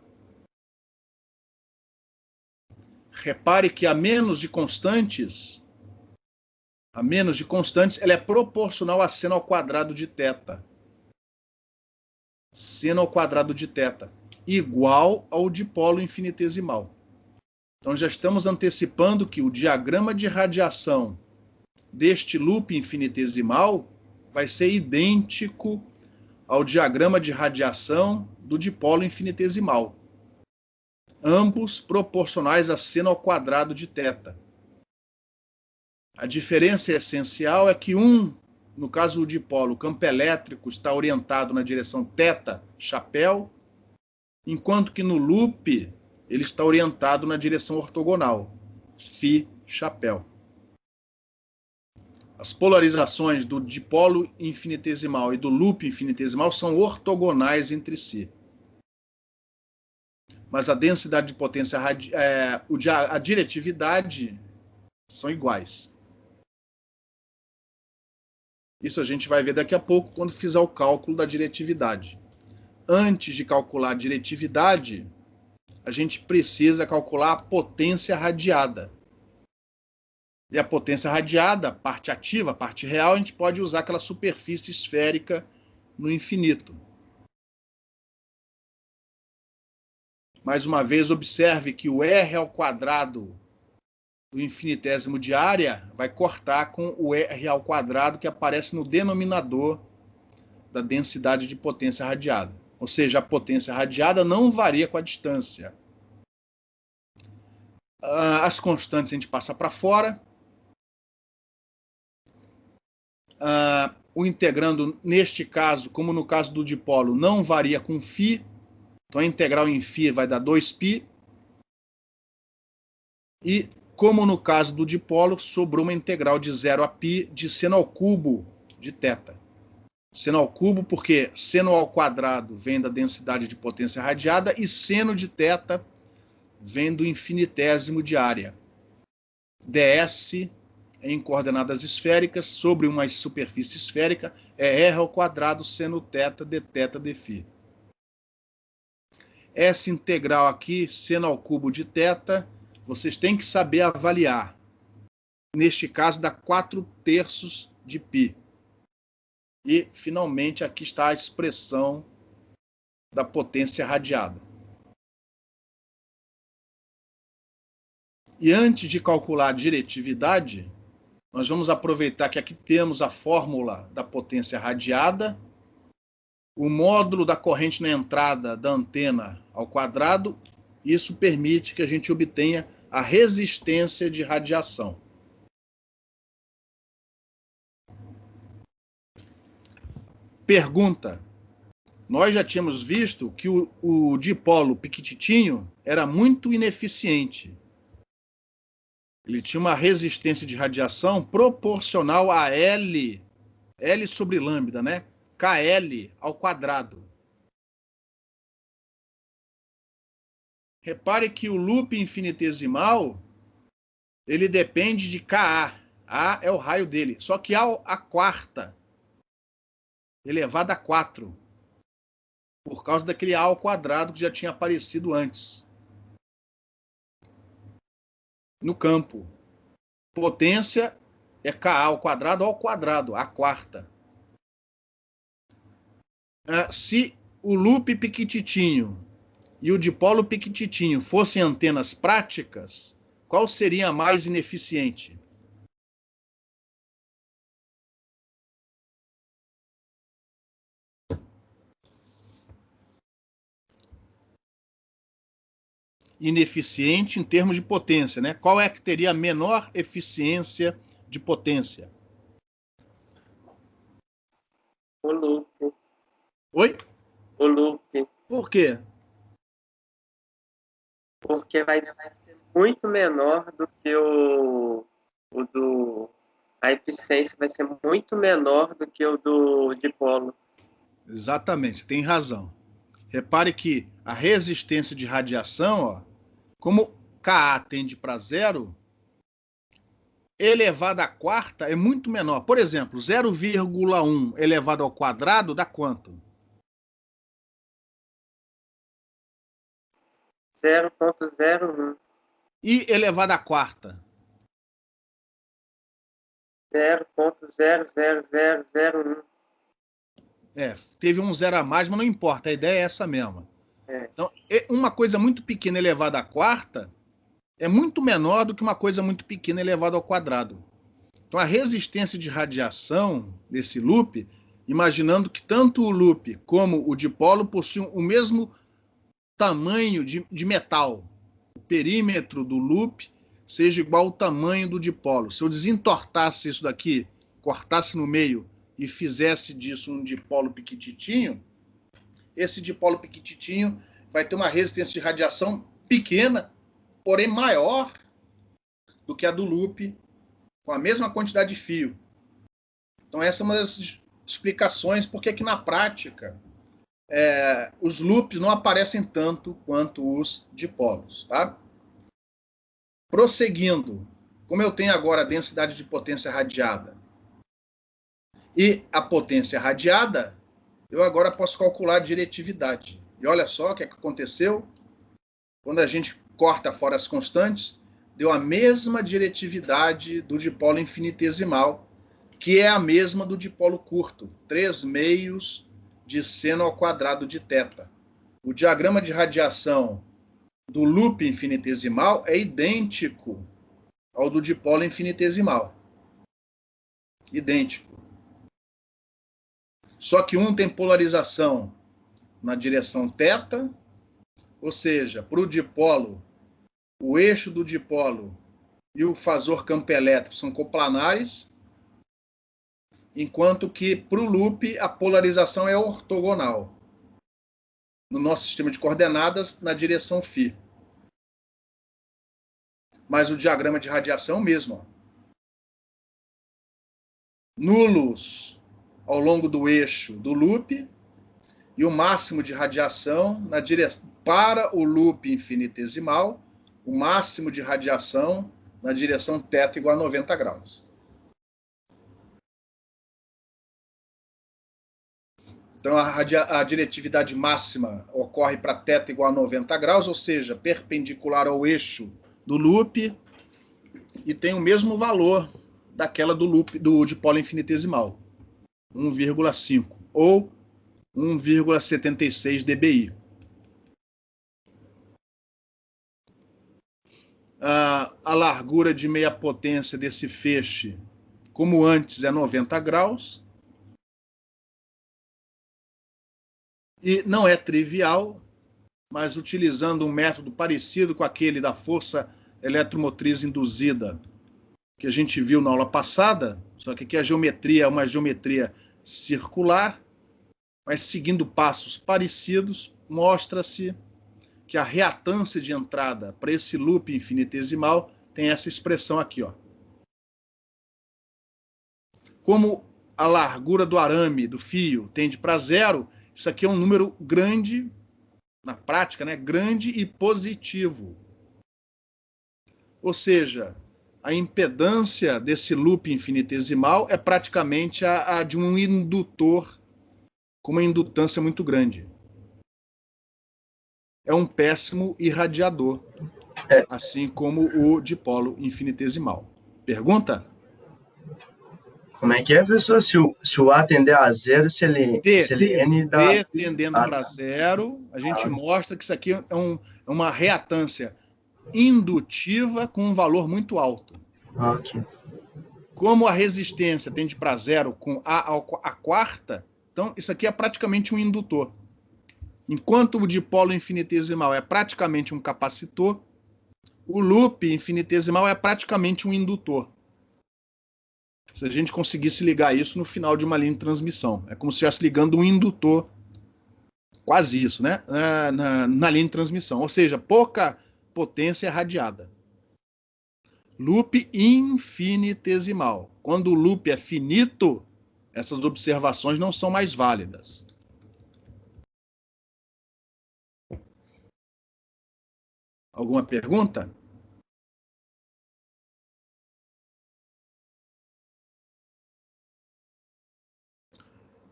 Repare que a menos de constantes, ela é proporcional a seno ao quadrado de θ. Seno ao quadrado de θ, igual ao dipolo infinitesimal. Então já estamos antecipando que o diagrama de radiação deste loop infinitesimal vai ser idêntico ao diagrama de radiação do dipolo infinitesimal. Ambos proporcionais a seno ao quadrado de θ. A diferença essencial é que no caso do dipolo, o campo elétrico está orientado na direção θ, chapéu, enquanto que no loop ele está orientado na direção ortogonal, φ, chapéu. As polarizações do dipolo infinitesimal e do loop infinitesimal são ortogonais entre si. Mas a densidade de potência, a diretividade são iguais. Isso a gente vai ver daqui a pouco quando fizer o cálculo da diretividade. Antes de calcular a diretividade, a gente precisa calcular a potência radiada. E a potência radiada, parte ativa, parte real, a gente pode usar aquela superfície esférica no infinito. Mais uma vez, observe que o R ao quadrado do infinitésimo de área vai cortar com o R ao quadrado que aparece no denominador da densidade de potência radiada. Ou seja, a potência radiada não varia com a distância. As constantes a gente passa para fora. O integrando, neste caso, como no caso do dipolo, não varia com φ. Então, a integral em φ vai dar 2π. E, como no caso do dipolo, sobrou uma integral de 0 a π de seno ao cubo de θ. Seno ao cubo porque seno ao quadrado vem da densidade de potência radiada e seno de θ vem do infinitésimo de área. ds em coordenadas esféricas sobre uma superfície esférica é r ao quadrado seno θ dθ dφ. Essa integral aqui, seno ao cubo de θ, vocês têm que saber avaliar. Neste caso, dá 4/3 de π. E, finalmente, aqui está a expressão da potência radiada. E antes de calcular a diretividade, nós vamos aproveitar que aqui temos a fórmula da potência radiada, o módulo da corrente na entrada da antena ao quadrado. Isso permite que a gente obtenha a resistência de radiação. Pergunta. Nós já tínhamos visto que o dipolo piquititinho era muito ineficiente. Ele tinha uma resistência de radiação proporcional a L sobre lambda, né? KL ao quadrado. Repare que o loop infinitesimal, ele depende de Ka. A é o raio dele. Só que a quarta, elevado a 4, por causa daquele A ao quadrado que já tinha aparecido antes no campo. Potência é Ka ao quadrado, a quarta. Se o loop piquititinho e o dipolo piquititinho fossem antenas práticas, qual seria a mais ineficiente? Ineficiente em termos de potência, né? Qual é que teria a menor eficiência de potência? O loop. Oi? O loop. Por quê? Porque vai ser muito menor do que a eficiência vai ser muito menor do que o do dipolo. Exatamente, tem razão. Repare que a resistência de radiação, ó, como Ka tende para zero, elevado à quarta é muito menor. Por exemplo, 0,1 elevado ao quadrado dá quanto? 0,01. E elevado à quarta? 0,00001. Teve um zero a mais, mas não importa, a ideia é essa mesma. Então, uma coisa muito pequena elevada à quarta é muito menor do que uma coisa muito pequena elevada ao quadrado. Então, a resistência de radiação desse loop, imaginando que tanto o loop como o dipolo possuem o mesmo tamanho de metal, o perímetro do loop seja igual ao tamanho do dipolo. Se eu desentortasse isso daqui, cortasse no meio e fizesse disso um dipolo piquititinho, esse dipolo piquititinho vai ter uma resistência de radiação pequena, porém maior do que a do loop, com a mesma quantidade de fio. Então essa é uma das explicações porque que na prática os loops não aparecem tanto quanto os dipolos, tá? Prosseguindo, como eu tenho agora a densidade de potência radiada e a potência radiada, eu agora posso calcular a diretividade. E olha só o que aconteceu. Quando a gente corta fora as constantes, deu a mesma diretividade do dipolo infinitesimal, que é a mesma do dipolo curto, 3/2 de seno ao quadrado de θ. O diagrama de radiação do loop infinitesimal é idêntico ao do dipolo infinitesimal. Idêntico. Só que um tem polarização na direção θ, ou seja, para o dipolo, o eixo do dipolo e o fasor campo elétrico são coplanares, enquanto que para o loop a polarização é ortogonal. No nosso sistema de coordenadas, na direção φ. Mas o diagrama de radiação mesmo. Ó. Nulos ao longo do eixo do loop e o máximo de radiação na direção para o loop infinitesimal, o máximo de radiação na direção θ igual a 90 graus. Então, a diretividade máxima ocorre para θ igual a 90 graus, ou seja, perpendicular ao eixo do loop, e tem o mesmo valor daquela do loop do dipolo infinitesimal, 1,5 ou 1,76 dBi. A largura de meia potência desse feixe, como antes, é 90 graus. E não é trivial, mas utilizando um método parecido com aquele da força eletromotriz induzida que a gente viu na aula passada, só que aqui a geometria é uma geometria circular, mas seguindo passos parecidos, mostra-se que a reatância de entrada para esse loop infinitesimal tem essa expressão aqui, ó. Como a largura do arame do fio tende para zero, isso aqui é um número grande na prática, né, grande e positivo. Ou seja, a impedância desse loop infinitesimal é praticamente a de um indutor com uma indutância muito grande. É um péssimo irradiador, assim como o dipolo infinitesimal. Pergunta? Como é que é, professor? Se o A tender a zero, se ele N dá... D tendendo para zero, a gente mostra que isso aqui é uma reatância indutiva com um valor muito alto. Ok. Como a resistência tende para zero com a quarta, então isso aqui é praticamente um indutor. Enquanto o dipolo infinitesimal é praticamente um capacitor, o loop infinitesimal é praticamente um indutor. Se a gente conseguisse ligar isso no final de uma linha de transmissão. É como se estivesse ligando um indutor, quase isso, né? Na linha de transmissão. Ou seja, pouca potência radiada. Loop infinitesimal. Quando o loop é finito, essas observações não são mais válidas. Alguma pergunta?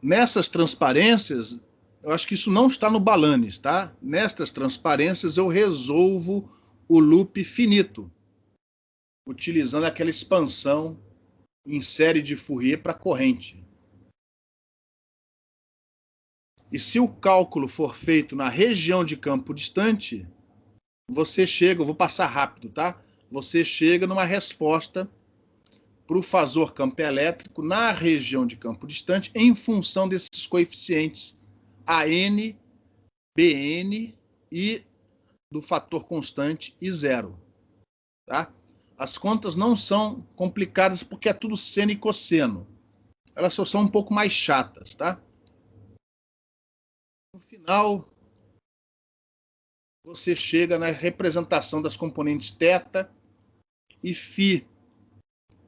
Nessas transparências, eu acho que isso não está no Balanis, tá? Nestas transparências eu resolvo o loop finito, utilizando aquela expansão em série de Fourier para corrente. E se o cálculo for feito na região de campo distante, você chega, eu vou passar rápido, tá? Você chega numa resposta para o fasor campo elétrico na região de campo distante em função desses coeficientes AN, BN e do fator constante I0. Tá? As contas não são complicadas porque é tudo seno e cosseno. Elas só são um pouco mais chatas. Tá? No final, você chega na representação das componentes θ e φ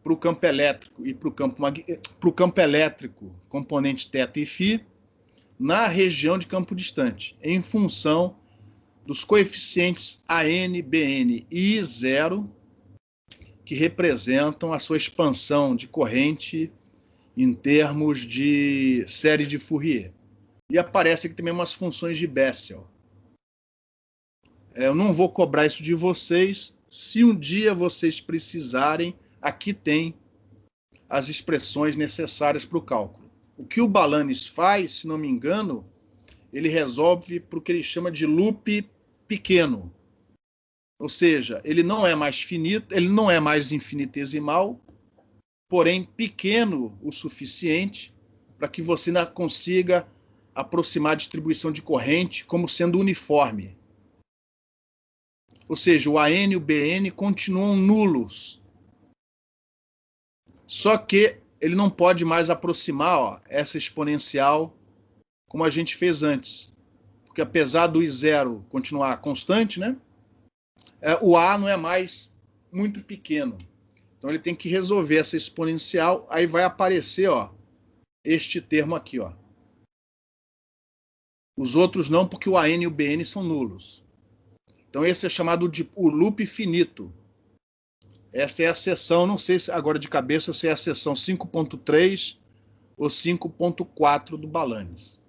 para o campo elétrico e para o campo elétrico, componente θ e φ, na região de campo distante, em função dos coeficientes AN, BN e I0, que representam a sua expansão de corrente em termos de série de Fourier. E aparece aqui também umas funções de Bessel. Eu não vou cobrar isso de vocês. Se um dia vocês precisarem, aqui tem as expressões necessárias para o cálculo. O que o Balanis faz, se não me engano, ele resolve para o que ele chama de loop pequeno. Ou seja, ele não é mais finito, ele não é mais infinitesimal, porém pequeno o suficiente para que você ainda consiga aproximar a distribuição de corrente como sendo uniforme. Ou seja, o AN e o BN continuam nulos. Só que ele não pode mais aproximar essa exponencial como a gente fez antes. Porque apesar do I0 continuar constante, né, o A não é mais muito pequeno. Então ele tem que resolver essa exponencial, aí vai aparecer este termo aqui. Os outros não, porque o AN e o BN são nulos. Então esse é chamado de o loop finito. Essa é a seção, não sei se agora de cabeça se é a seção 5.3 ou 5.4 do Balanis.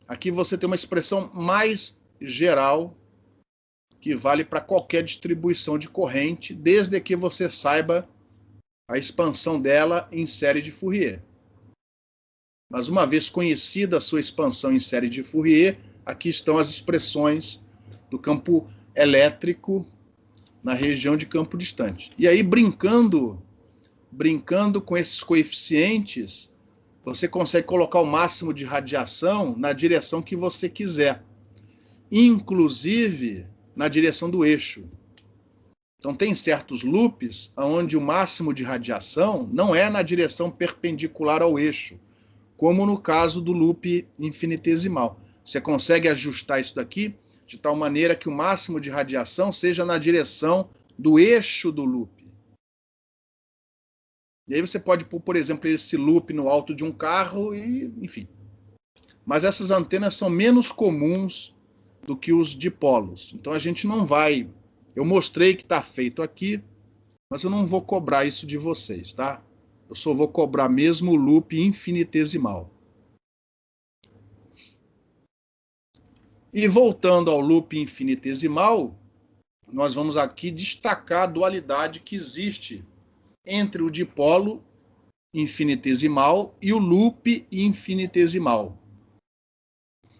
Aqui você tem uma expressão mais geral que vale para qualquer distribuição de corrente, desde que você saiba a expansão dela em série de Fourier. Mas uma vez conhecida a sua expansão em série de Fourier, aqui estão as expressões do campo elétrico na região de campo distante. E aí, brincando com esses coeficientes, você consegue colocar o máximo de radiação na direção que você quiser, inclusive na direção do eixo. Então, tem certos loops onde o máximo de radiação não é na direção perpendicular ao eixo, como no caso do loop infinitesimal. Você consegue ajustar isso daqui de tal maneira que o máximo de radiação seja na direção do eixo do loop. E aí você pode pôr, por exemplo, esse loop no alto de um carro e, enfim. Mas essas antenas são menos comuns do que os dipolos. Então, a gente não vai... Eu mostrei que está feito aqui, mas eu não vou cobrar isso de vocês, tá? Eu só vou cobrar mesmo o loop infinitesimal. E voltando ao loop infinitesimal, nós vamos aqui destacar a dualidade que existe entre o dipolo infinitesimal e o loop infinitesimal.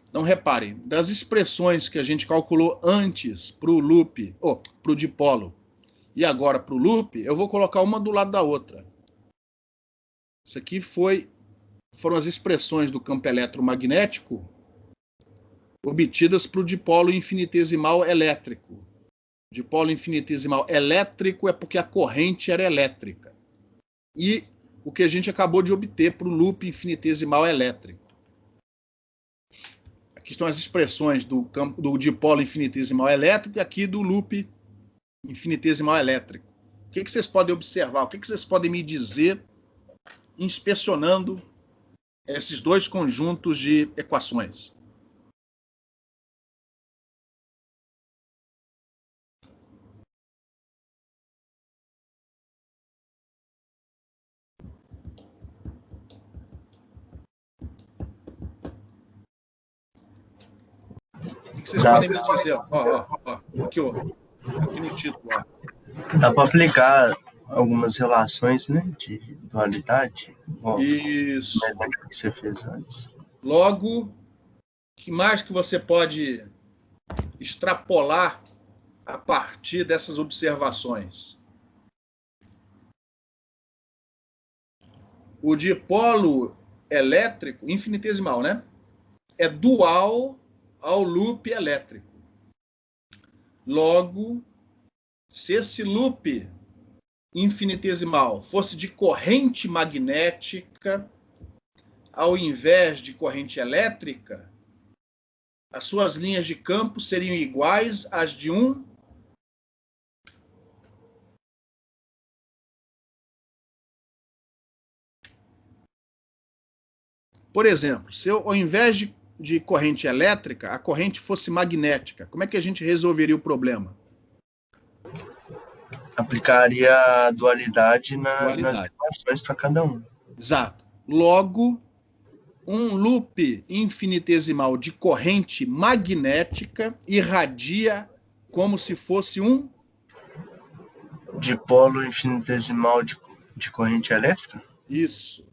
Então, reparem, das expressões que a gente calculou antes para o loop, para o dipolo, e agora para o loop, eu vou colocar uma do lado da outra. Isso aqui foram as expressões do campo eletromagnético obtidas para o dipolo infinitesimal elétrico. Dipolo infinitesimal elétrico é porque a corrente era elétrica. E o que a gente acabou de obter para o loop infinitesimal elétrico. Aqui estão as expressões do dipolo infinitesimal elétrico e aqui do loop infinitesimal elétrico. O que vocês podem observar? O que vocês podem me dizer inspecionando esses dois conjuntos de equações? O que vocês podem me dizer? Aqui no título. Dá para aplicar algumas relações, né, de dualidade. Isso. Que você fez antes. Logo, o que mais que você pode extrapolar a partir dessas observações? O dipolo elétrico, infinitesimal, né? É dual ao loop elétrico. Logo, se esse loop infinitesimal fosse de corrente magnética, ao invés de corrente elétrica, as suas linhas de campo seriam iguais às de um Por exemplo, se ao invés de corrente elétrica, a corrente fosse magnética, como é que a gente resolveria o problema? Aplicaria a dualidade nas equações para cada um. Exato. Logo, um loop infinitesimal de corrente magnética irradia como se fosse um dipolo infinitesimal de corrente elétrica? Isso.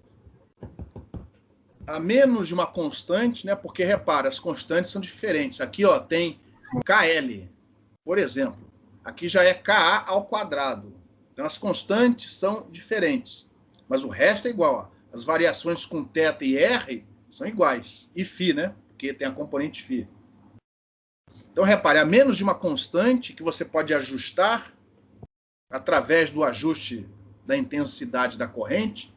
A menos de uma constante, né? Porque, repara, as constantes são diferentes. Aqui, tem KL, por exemplo. Aqui já é KA ao quadrado. Então, as constantes são diferentes. Mas o resto é igual. As variações com θ e R são iguais. E φ, né? Porque tem a componente φ. Então, repare, a menos de uma constante que você pode ajustar através do ajuste da intensidade da corrente,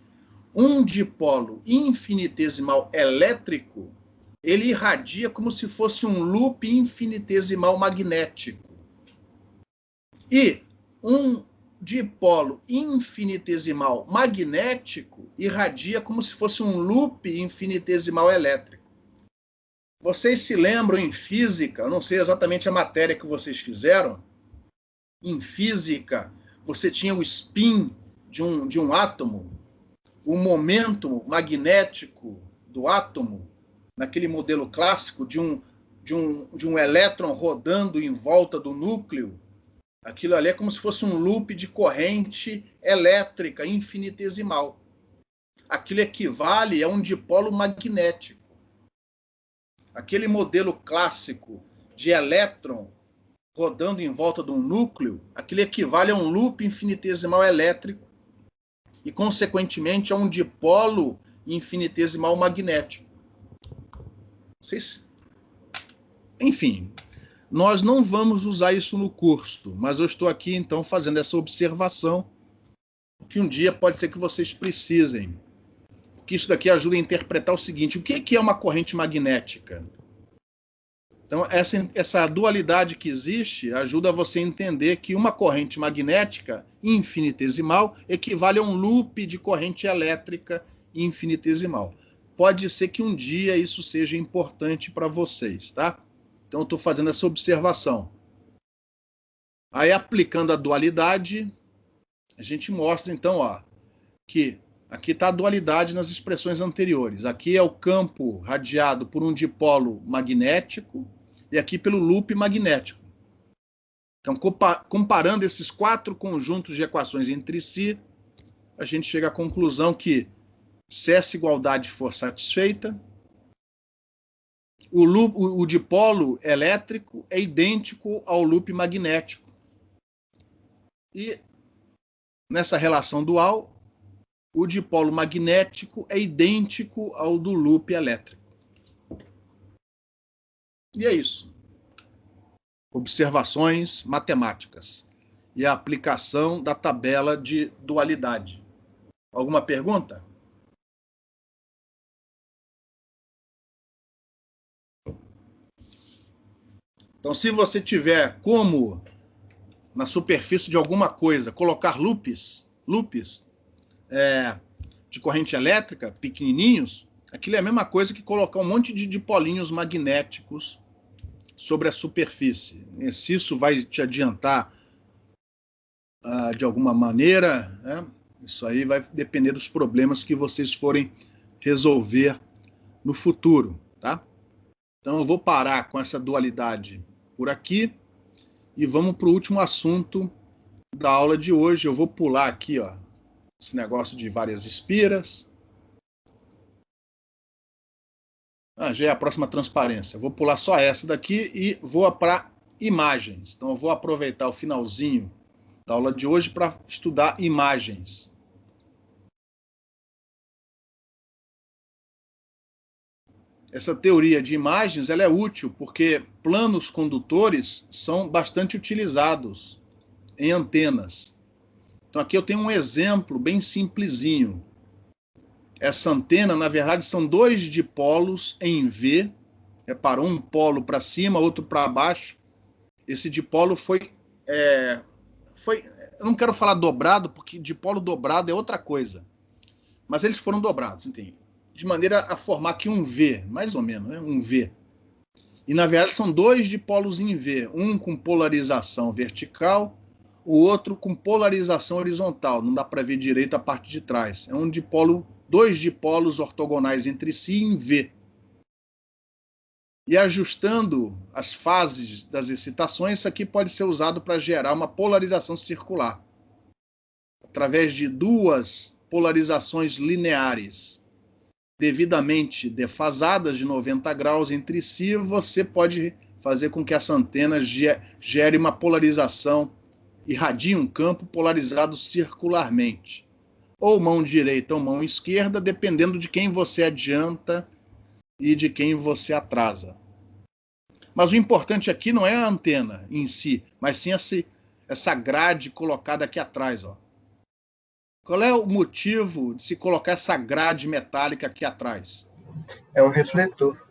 um dipolo infinitesimal elétrico, ele irradia como se fosse um loop infinitesimal magnético. E um dipolo infinitesimal magnético irradia como se fosse um loop infinitesimal elétrico. Vocês se lembram em física, eu não sei exatamente a matéria que vocês fizeram, em física você tinha o spin de um átomo, o momento magnético do átomo, naquele modelo clássico de um elétron rodando em volta do núcleo, aquilo ali é como se fosse um loop de corrente elétrica infinitesimal. Aquilo equivale a um dipolo magnético. Aquele modelo clássico de elétron rodando em volta de um núcleo, aquilo equivale a um loop infinitesimal elétrico e, consequentemente, a um dipolo infinitesimal magnético. Enfim, nós não vamos usar isso no curso, mas eu estou aqui, então, fazendo essa observação, porque um dia pode ser que vocês precisem. Porque isso daqui ajuda a interpretar o seguinte: o que é uma corrente magnética? Então, essa dualidade que existe ajuda você a entender que uma corrente magnética infinitesimal equivale a um loop de corrente elétrica infinitesimal. Pode ser que um dia isso seja importante para vocês, tá? Então, eu estou fazendo essa observação. Aí, aplicando a dualidade, a gente mostra, então, ó, que aqui está a dualidade nas expressões anteriores. Aqui é o campo radiado por um dipolo magnético e aqui pelo loop magnético. Então, comparando esses 4 conjuntos de equações entre si, a gente chega à conclusão que, se essa igualdade for satisfeita, o dipolo elétrico é idêntico ao loop magnético. E, nessa relação dual, o dipolo magnético é idêntico ao do loop elétrico. E é isso. Observações matemáticas e a aplicação da tabela de dualidade. Alguma pergunta? Então, se você tiver como, na superfície de alguma coisa, colocar loops de corrente elétrica, pequenininhos, aquilo é a mesma coisa que colocar um monte de dipolinhos magnéticos sobre a superfície. E se isso vai te adiantar de alguma maneira, né? Isso aí vai depender dos problemas que vocês forem resolver no futuro, tá? Então eu vou parar com essa dualidade por aqui e vamos para o último assunto da aula de hoje. Eu vou pular aqui, ó, esse negócio de várias espiras. Já é a próxima transparência. Eu vou pular só essa daqui e vou para imagens. Então eu vou aproveitar o finalzinho da aula de hoje para estudar imagens. Essa teoria de imagens ela é útil porque planos condutores são bastante utilizados em antenas. Então aqui eu tenho um exemplo bem simplesinho. Essa antena, na verdade, são 2 dipolos em V. Reparou? Um polo para cima, outro para baixo. Esse dipolo foi... Eu não quero falar dobrado, porque dipolo dobrado é outra coisa. Mas eles foram dobrados, entende? De maneira a formar aqui um V, mais ou menos, né? Um V. E, na verdade, são 2 dipolos em V. Um com polarização vertical, o outro com polarização horizontal. Não dá para ver direito a parte de trás. É um dipolo, 2 dipolos ortogonais entre si em V. E ajustando as fases das excitações, isso aqui pode ser usado para gerar uma polarização circular. Através de 2 polarizações lineares devidamente defasadas de 90 graus entre si, você pode fazer com que essa antena gere uma polarização, irradie um campo polarizado circularmente. Ou mão direita ou mão esquerda, dependendo de quem você adianta e de quem você atrasa. Mas o importante aqui não é a antena em si, mas sim essa grade colocada aqui atrás, ó. Qual é o motivo de se colocar essa grade metálica aqui atrás? É um refletor.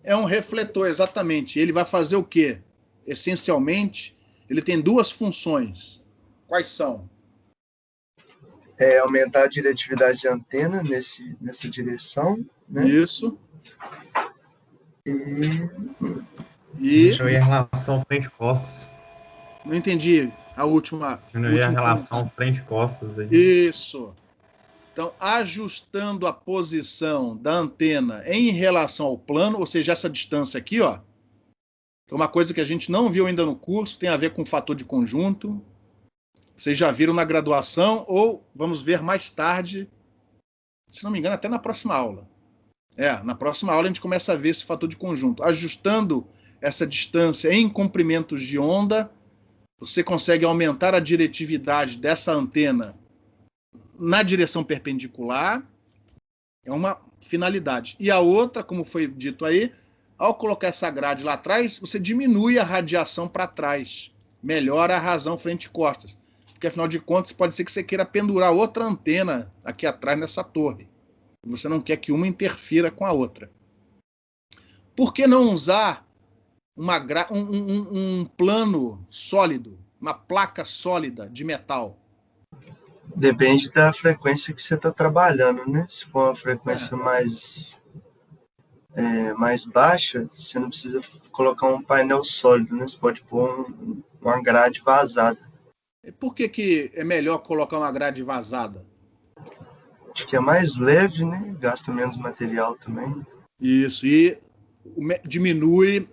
É um refletor, exatamente. Ele vai fazer o quê? Essencialmente, ele tem 2 funções. Quais são? Aumentar a diretividade de antena nessa direção, né? Isso. E Diminuir a relação frente-costas. Não entendi a última. Diminuir a relação frente-costas. Isso. Então, ajustando a posição da antena em relação ao plano, ou seja, essa distância aqui, ó, que é uma coisa que a gente não viu ainda no curso, tem a ver com fator de conjunto. Vocês já viram na graduação, ou vamos ver mais tarde, se não me engano, até na próxima aula. Na próxima aula a gente começa a ver esse fator de conjunto. Ajustando essa distância em comprimentos de onda, você consegue aumentar a diretividade dessa antena na direção perpendicular. É uma finalidade. E a outra, como foi dito aí, ao colocar essa grade lá atrás, você diminui a radiação para trás. Melhora a razão frente-costas. Porque, afinal de contas, pode ser que você queira pendurar outra antena aqui atrás nessa torre. Você não quer que uma interfira com a outra. Por que não usar um plano sólido, uma placa sólida de metal? depende da frequência que você está trabalhando, né? Se for uma frequência mais mais baixa, você não precisa colocar um painel sólido, né? Você pode pôr uma grade vazada. E por que é melhor colocar uma grade vazada? Acho que é mais leve, né? Gasta menos material também. Isso, e diminui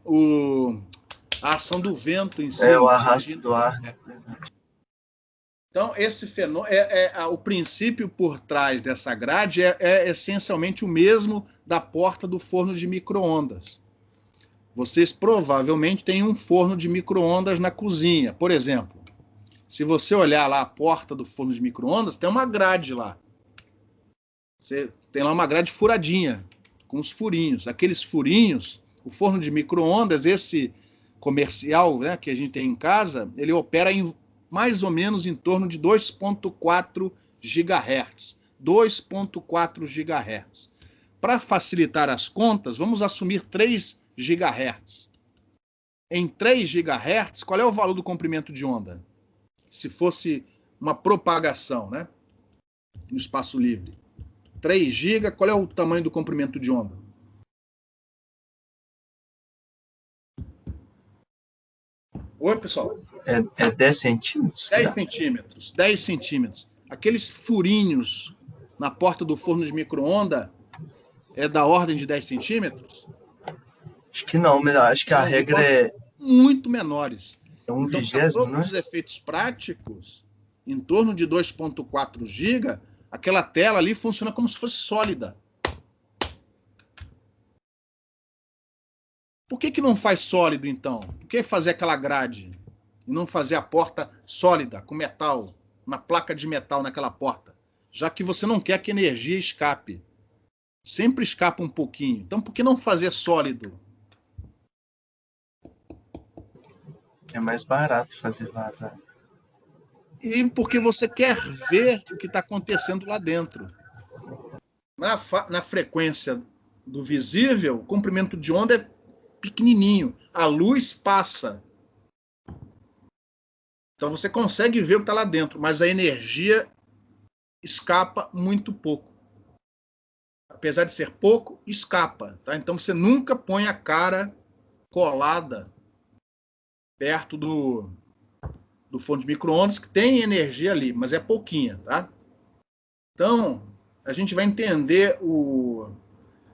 a ação do vento em si. O arrasto do ar, né? Então, esse fenômeno, o princípio por trás dessa grade é essencialmente o mesmo da porta do forno de micro-ondas. Vocês provavelmente têm um forno de micro-ondas na cozinha. Por exemplo, se você olhar lá a porta do forno de micro-ondas, tem uma grade lá. Você tem lá uma grade furadinha, com os furinhos. Aqueles furinhos, o forno de micro-ondas, esse comercial, né, que a gente tem em casa, ele opera em mais ou menos em torno de 2,4 GHz. 2,4 GHz. Para facilitar as contas, vamos assumir 3 GHz. Em 3 GHz, qual é o valor do comprimento de onda? Se fosse uma propagação, né, no espaço livre. 3 GB, qual é o tamanho do comprimento de onda? Oi, pessoal. É 10 centímetros? 10 centímetros. 10 centímetros. Aqueles furinhos na porta do forno de micro-ondas é da ordem de 10 centímetros? Acho que não, mas acho que a regra é muito menores. É um Então, vigésimo, para né? todos os efeitos práticos, em torno de 2,4 GB, aquela tela ali funciona como se fosse sólida. Por que não faz sólido, então? Por que fazer aquela grade e não fazer a porta sólida, com metal, uma placa de metal naquela porta? Já que você não quer que a energia escape. Sempre escapa um pouquinho. Então, por que não fazer sólido? É mais barato fazer vazar. E porque você quer ver o que está acontecendo lá dentro. Na frequência do visível, o comprimento de onda é pequenininho. A luz passa. Então você consegue ver o que está lá dentro, mas a energia escapa muito pouco. Apesar de ser pouco, escapa. Tá? Então você nunca põe a cara colada perto do forno de micro-ondas, que tem energia ali, mas é pouquinha. Tá? Então, a gente vai entender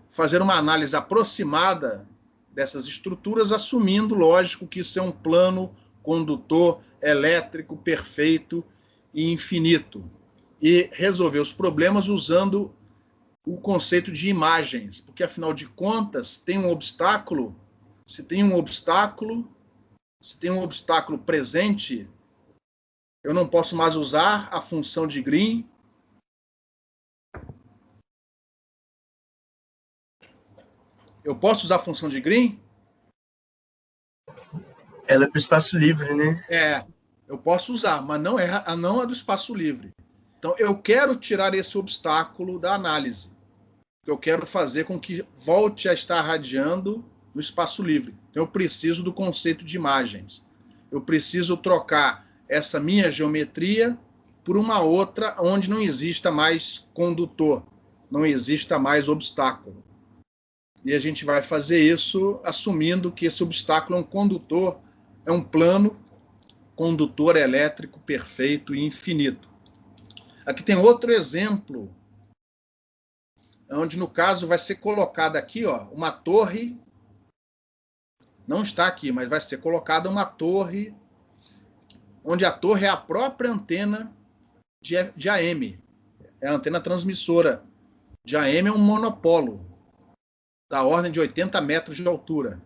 fazer uma análise aproximada dessas estruturas, assumindo, lógico, que isso é um plano condutor elétrico perfeito e infinito. E resolver os problemas usando o conceito de imagens, porque, afinal de contas, tem um obstáculo. Se tem um obstáculo presente, eu não posso mais usar a função de Green. Eu posso usar a função de Green? Ela é para o espaço livre, né? Eu posso usar, mas não é a do espaço livre. Então, eu quero tirar esse obstáculo da análise. Eu quero fazer com que volte a estar radiando no espaço livre. Então, eu preciso do conceito de imagens. Eu preciso trocar essa minha geometria por uma outra onde não exista mais condutor, não exista mais obstáculo. E a gente vai fazer isso assumindo que esse obstáculo é um condutor, é um plano condutor elétrico perfeito e infinito. Aqui tem outro exemplo, onde, no caso, vai ser colocada aqui, ó, uma torre. Não está aqui, mas vai ser colocada uma torre, onde a torre é a própria antena de AM. É a antena transmissora de AM, é um monopolo da ordem de 80 metros de altura.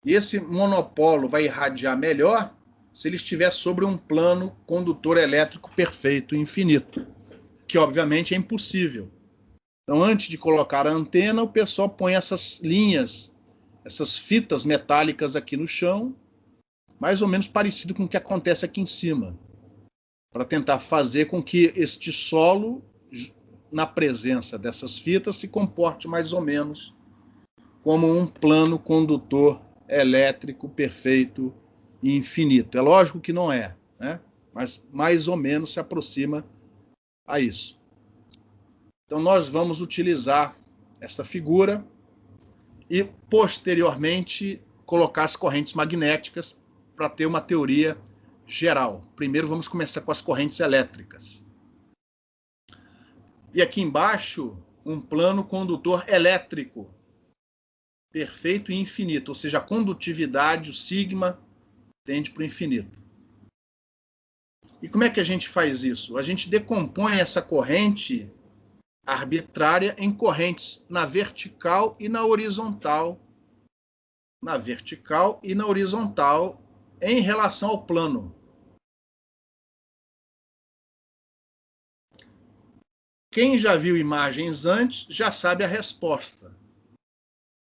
E esse monopolo vai irradiar melhor se ele estiver sobre um plano condutor elétrico perfeito e infinito, que obviamente é impossível. Então, antes de colocar a antena, o pessoal põe essas linhas, essas fitas metálicas aqui no chão, mais ou menos parecido com o que acontece aqui em cima, para tentar fazer com que este solo, na presença dessas fitas, se comporte mais ou menos como um plano condutor elétrico perfeito e infinito. É lógico que não é, né? Mas mais ou menos se aproxima a isso. Então, nós vamos utilizar essa figura e, posteriormente, colocar as correntes magnéticas para ter uma teoria geral. Primeiro vamos começar com as correntes elétricas. E aqui embaixo, um plano condutor elétrico, perfeito e infinito, ou seja, a condutividade, o sigma, tende para o infinito. E como é que a gente faz isso? A gente decompõe essa corrente arbitrária em correntes na vertical e na horizontal. Na vertical e na horizontal em relação ao plano. Quem já viu imagens antes já sabe a resposta.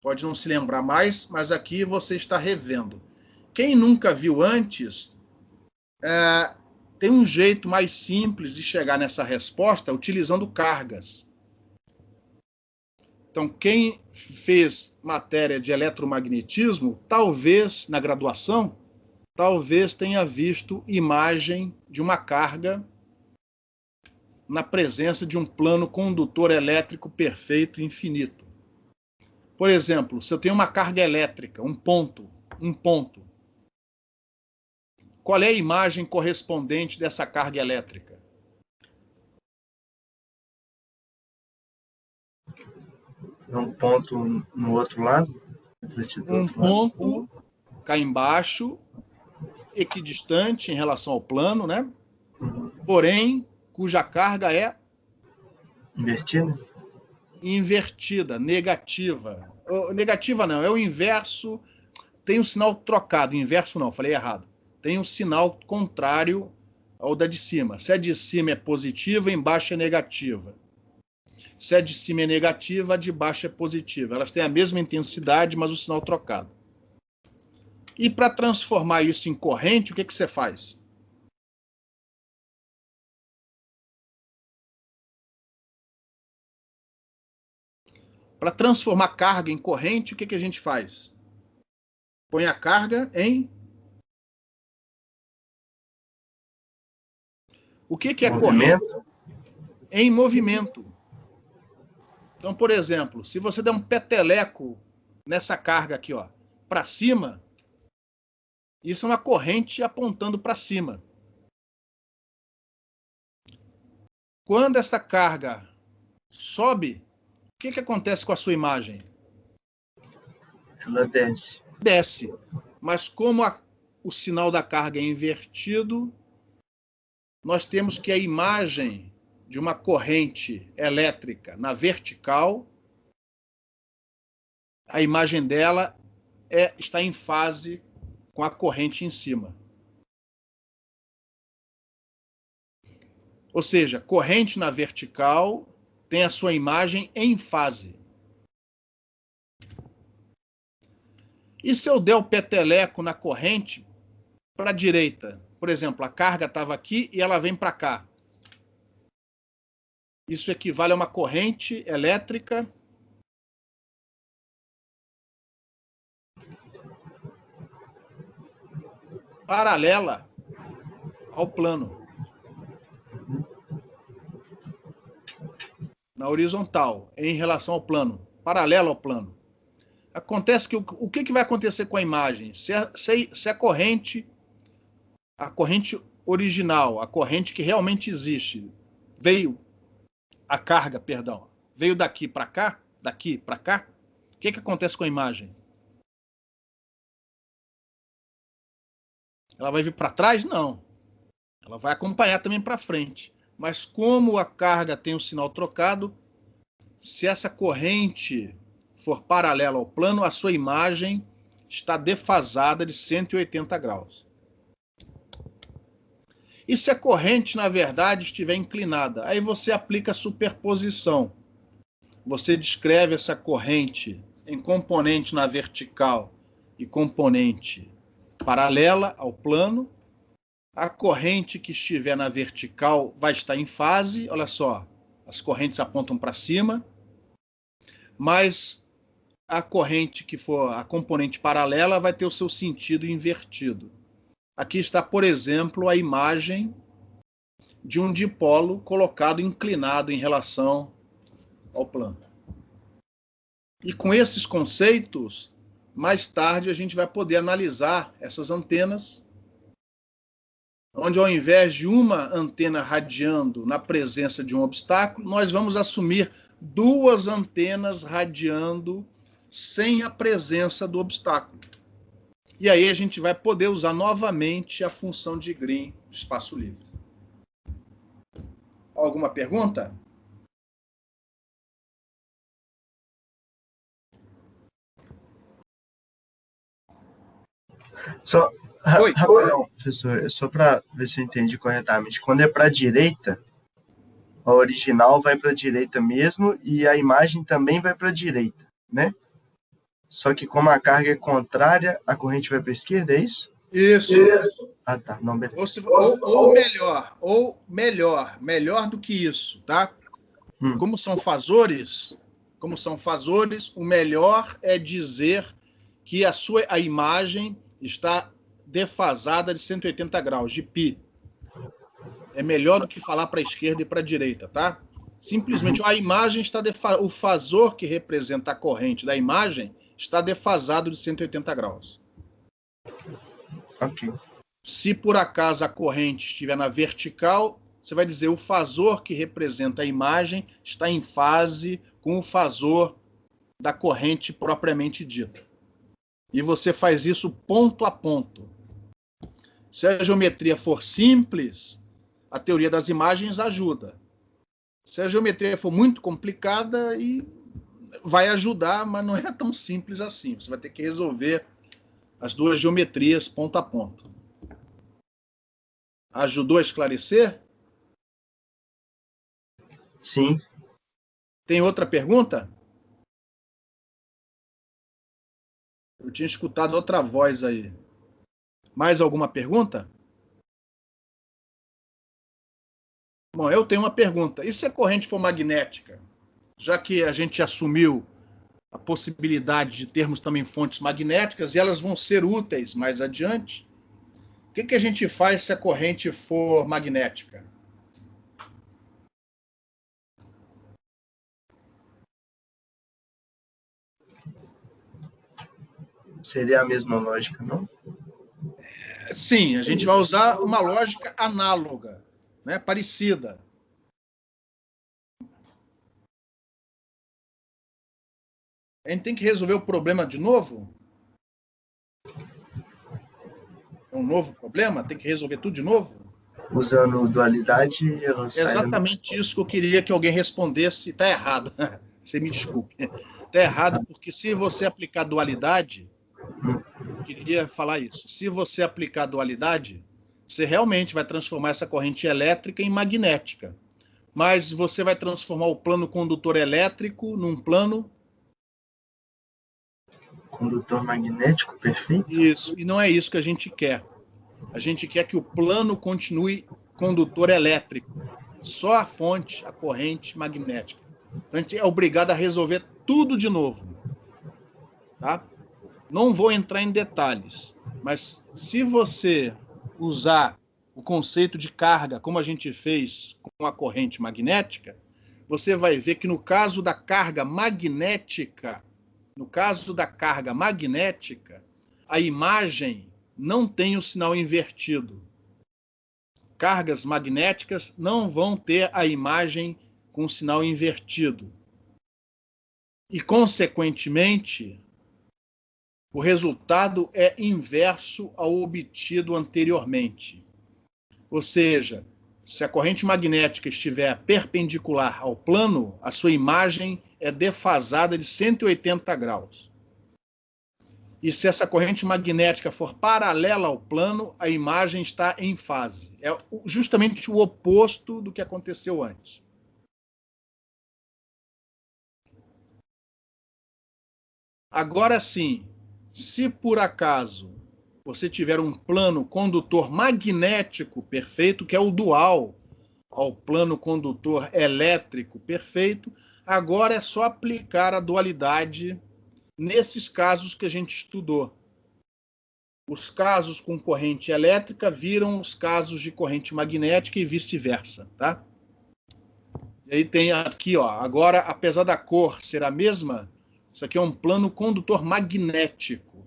Pode não se lembrar mais, mas aqui você está revendo. Quem nunca viu antes, tem um jeito mais simples de chegar nessa resposta utilizando cargas. Então, quem fez matéria de eletromagnetismo, talvez, na graduação, talvez tenha visto imagem de uma carga na presença de um plano condutor elétrico perfeito e infinito. Por exemplo, se eu tenho uma carga elétrica, um ponto, qual é a imagem correspondente dessa carga elétrica? Um ponto no outro lado? Um ponto cá embaixo, equidistante em relação ao plano, né? Porém, cuja carga é invertida, negativa. Negativa não, é o inverso. Tem um sinal trocado, inverso não, falei errado. Tem um sinal contrário ao da de cima. Se a de cima é positiva, embaixo é negativa. Se a de cima é negativa, a de baixo é positiva. Elas têm a mesma intensidade, mas o sinal trocado. E para transformar isso em corrente, o que você faz? Para transformar carga em corrente, o que a gente faz? Põe a carga em... O que é corrente? Em movimento. Então, por exemplo, se você der um peteleco nessa carga aqui, ó, para cima, isso é uma corrente apontando para cima. Quando essa carga sobe, o que acontece com a sua imagem? Ela desce. Desce. Mas como o sinal da carga é invertido, nós temos que a imagem de uma corrente elétrica na vertical, a imagem dela está em fase com a corrente em cima. Ou seja, corrente na vertical tem a sua imagem em fase. E se eu der o peteleco na corrente para a direita? Por exemplo, a carga estava aqui e ela vem para cá. Isso equivale a uma corrente elétrica paralela ao plano. Na horizontal, em relação ao plano, paralelo ao plano. Acontece que o que vai acontecer com a imagem? Se a corrente original, a corrente que realmente existe, a carga, perdão, veio daqui para cá, o que acontece com a imagem? Ela vai vir para trás? Não. Ela vai acompanhar também para frente. Mas como a carga tem o sinal trocado, se essa corrente for paralela ao plano, a sua imagem está defasada de 180 graus. E se a corrente, na verdade, estiver inclinada? Aí você aplica a superposição. Você descreve essa corrente em componente na vertical e componente paralela ao plano. A corrente que estiver na vertical vai estar em fase, olha só, as correntes apontam para cima, mas a corrente que for a componente paralela vai ter o seu sentido invertido. Aqui está, por exemplo, a imagem de um dipolo colocado inclinado em relação ao plano. E com esses conceitos, mais tarde a gente vai poder analisar essas antenas, onde ao invés de uma antena radiando na presença de um obstáculo, nós vamos assumir duas antenas radiando sem a presença do obstáculo. E aí a gente vai poder usar novamente a função de Green do espaço livre. Alguma pergunta? Só, Oi. rapidão, professor, só para ver se eu entendi corretamente. Quando é para a direita, a original vai para a direita mesmo e a imagem também vai para a direita, né? Só que como a carga é contrária, a corrente vai para a esquerda, é isso? Isso. Ah, tá. Não, beleza. Ou melhor do que isso, tá? Como são fasores, o melhor é dizer que a imagem está defasada de 180 graus, de π. É melhor do que falar para a esquerda e para a direita, tá? Simplesmente a imagem está o fasor que representa a corrente da imagem está defasado de 180 graus. Ok. Se por acaso a corrente estiver na vertical, você vai dizer o fasor que representa a imagem está em fase com o fasor da corrente propriamente dita. E você faz isso ponto a ponto. Se a geometria for simples, a teoria das imagens ajuda. Se a geometria for muito complicada, vai ajudar, mas não é tão simples assim. Você vai ter que resolver as duas geometrias ponto a ponto. Ajudou a esclarecer? Sim. Tem outra pergunta? Eu tinha escutado outra voz aí. Mais alguma pergunta? Bom, eu tenho uma pergunta. E se a corrente for magnética? Já que a gente assumiu a possibilidade de termos também fontes magnéticas, e elas vão ser úteis mais adiante, o que a gente faz se a corrente for magnética? Seria a mesma lógica, não? Sim, a gente vai usar uma lógica análoga, né, parecida. A gente tem que resolver o problema de novo? É um novo problema? Tem que resolver tudo de novo? Usando dualidade, ela sai. Exatamente isso que eu queria que alguém respondesse. Está errado. Você me desculpe. Está errado porque se você aplicar dualidade, eu queria falar isso. Se você aplicar dualidade, você realmente vai transformar essa corrente elétrica em magnética. Mas você vai transformar o plano condutor elétrico num plano... Condutor magnético, perfeito? Isso, e não é isso que a gente quer. A gente quer que o plano continue condutor elétrico. Só a fonte, a corrente magnética. Então a gente é obrigado a resolver tudo de novo. Tá? Não vou entrar em detalhes, mas se você usar o conceito de carga, como a gente fez com a corrente magnética, você vai ver que no caso da carga magnética, a imagem não tem o sinal invertido. Cargas magnéticas não vão ter a imagem com o sinal invertido. E, consequentemente, o resultado é inverso ao obtido anteriormente. Ou seja, se a corrente magnética estiver perpendicular ao plano, a sua imagem é defasada de 180 graus. E se essa corrente magnética for paralela ao plano, a imagem está em fase. É justamente o oposto do que aconteceu antes. Agora sim, se por acaso você tiver um plano condutor magnético perfeito, que é o dual ao plano condutor elétrico perfeito, agora é só aplicar a dualidade nesses casos que a gente estudou. Os casos com corrente elétrica viram os casos de corrente magnética e vice-versa, tá? E aí tem aqui, ó, agora, apesar da cor ser a mesma, Isso aqui é um plano condutor magnético.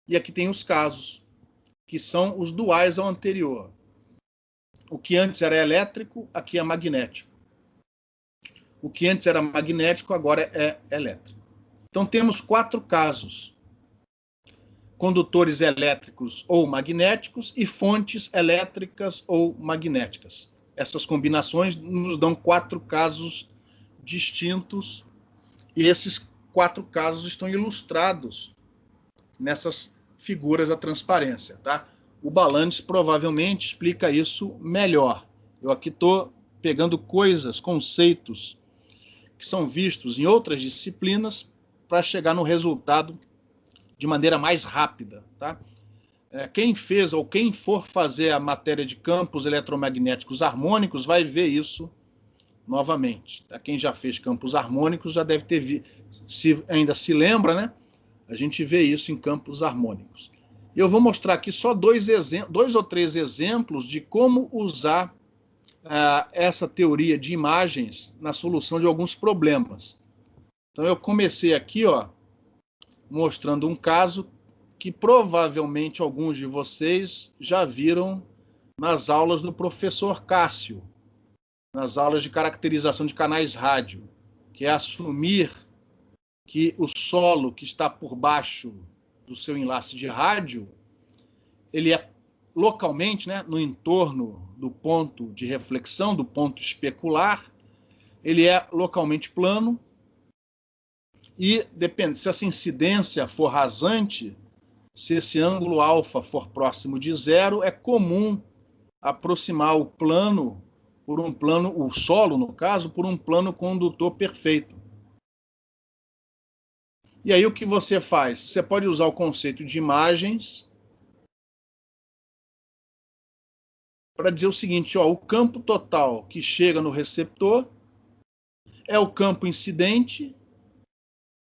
E aqui tem os casos, que são os duais ao anterior. O que antes era elétrico, aqui é magnético. O que antes era magnético, agora é elétrico. Então temos 4 casos: condutores elétricos ou magnéticos e fontes elétricas ou magnéticas. Essas combinações nos dão 4 casos distintos, e esses 4 casos estão ilustrados nessas figuras da transparência, tá? O Balanes provavelmente explica isso melhor. Eu aqui estou pegando coisas, conceitos que são vistos em outras disciplinas para chegar no resultado de maneira mais rápida, tá? Quem fez ou quem for fazer a matéria de campos eletromagnéticos harmônicos vai ver isso novamente. Tá? Quem já fez campos harmônicos já deve ter visto, se ainda se lembra, né? A gente vê isso em campos harmônicos. Eu vou mostrar aqui só 2 ou 3 exemplos de como usar essa teoria de imagens na solução de alguns problemas. Então eu comecei aqui, ó, mostrando um caso que provavelmente alguns de vocês já viram nas aulas do professor Cássio, nas aulas de caracterização de canais rádio, que é assumir que o solo que está por baixo do seu enlace de rádio, ele é localmente, né, no entorno do ponto de reflexão, do ponto especular, ele é localmente plano, e depende, se essa incidência for rasante, se esse ângulo alfa for próximo de 0, é comum aproximar o plano por um plano, o solo, no caso, por um plano condutor perfeito. E aí o que você faz? Você pode usar o conceito de imagens para dizer o seguinte, ó, o campo total que chega no receptor é o campo incidente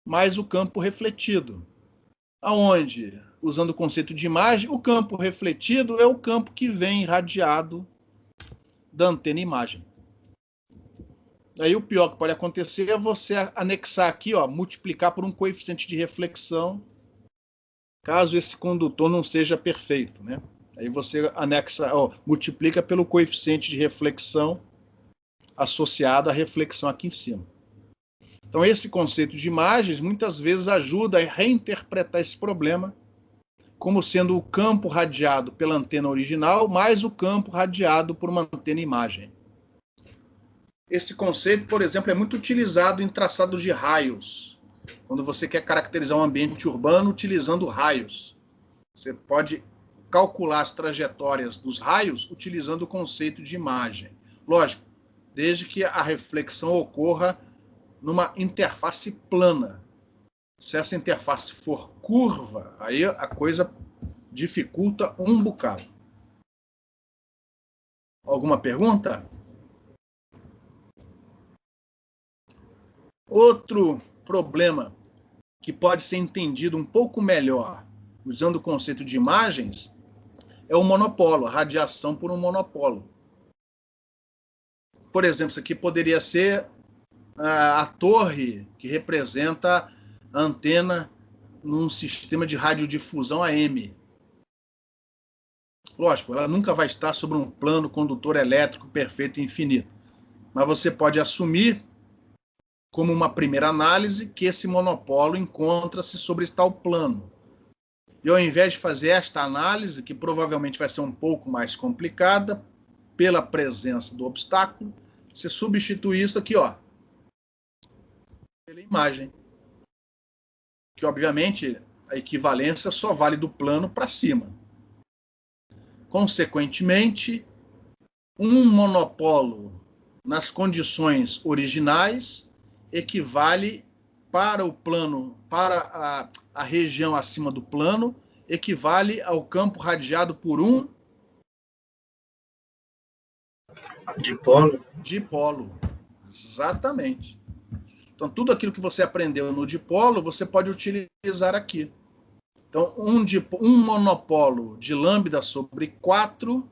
mais o campo refletido. Aonde, usando o conceito de imagem, o campo refletido é o campo que vem irradiado da antena imagem. Aí o pior que pode acontecer é você anexar aqui, ó, multiplicar por um coeficiente de reflexão, caso esse condutor não seja perfeito, né? Aí você anexa, ó, multiplica pelo coeficiente de reflexão associado à reflexão aqui em cima. Então esse conceito de imagens muitas vezes ajuda a reinterpretar esse problema como sendo o campo radiado pela antena original mais o campo radiado por uma antena imagem. Esse conceito, por exemplo, é muito utilizado em traçados de raios. Quando você quer caracterizar um ambiente urbano utilizando raios. Você pode calcular as trajetórias dos raios utilizando o conceito de imagem. Lógico, desde que a reflexão ocorra numa interface plana. Se essa interface for curva, aí a coisa dificulta um bocado. Alguma pergunta? Outro problema que pode ser entendido um pouco melhor usando o conceito de imagens é o monopolo, a radiação por um monopolo. Por exemplo, isso aqui poderia ser a torre que representa a antena num sistema de radiodifusão AM. Lógico, ela nunca vai estar sobre um plano condutor elétrico perfeito e infinito. Mas você pode assumir, como uma primeira análise, que esse monopolo encontra-se sobre tal plano. E ao invés de fazer esta análise, que provavelmente vai ser um pouco mais complicada, pela presença do obstáculo, você substitui isso aqui, ó, pela imagem. Que, obviamente, a equivalência só vale do plano para cima. Consequentemente, um monopolo nas condições originais equivale para o plano, para a região acima do plano, equivale ao campo radiado por um dipolo. Dipolo. Exatamente. Então, tudo aquilo que você aprendeu no dipolo, você pode utilizar aqui. Então, um monopolo de lambda sobre 4,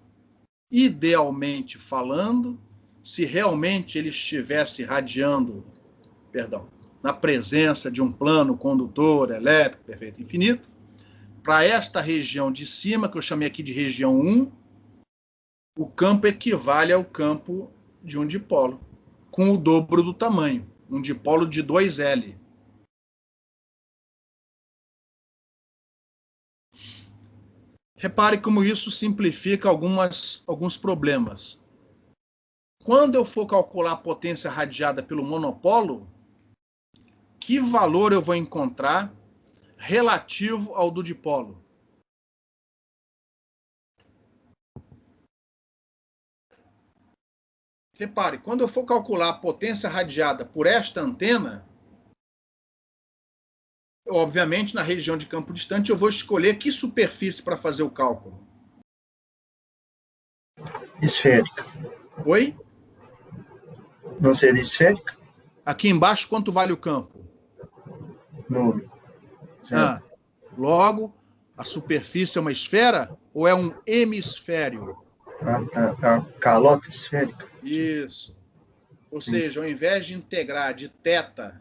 idealmente falando, se realmente ele estivesse radiando, na presença de um plano condutor elétrico perfeito infinito, para esta região de cima, que eu chamei aqui de região 1, o campo equivale ao campo de um dipolo, com o dobro do tamanho, um dipolo de 2L. Repare como isso simplifica alguns problemas. Quando eu for calcular a potência radiada pelo monopolo, que valor eu vou encontrar relativo ao do dipolo? Repare, quando eu for calcular a potência radiada por esta antena, obviamente, na região de campo distante, eu vou escolher que superfície para fazer o cálculo. Esférica. Oi? Não seria esférica? Aqui embaixo, quanto vale o campo? Nulo. Ah, logo, a superfície é uma esfera ou é um hemisfério? A calota esférica. Isso. Ou seja, ao invés de integrar de θ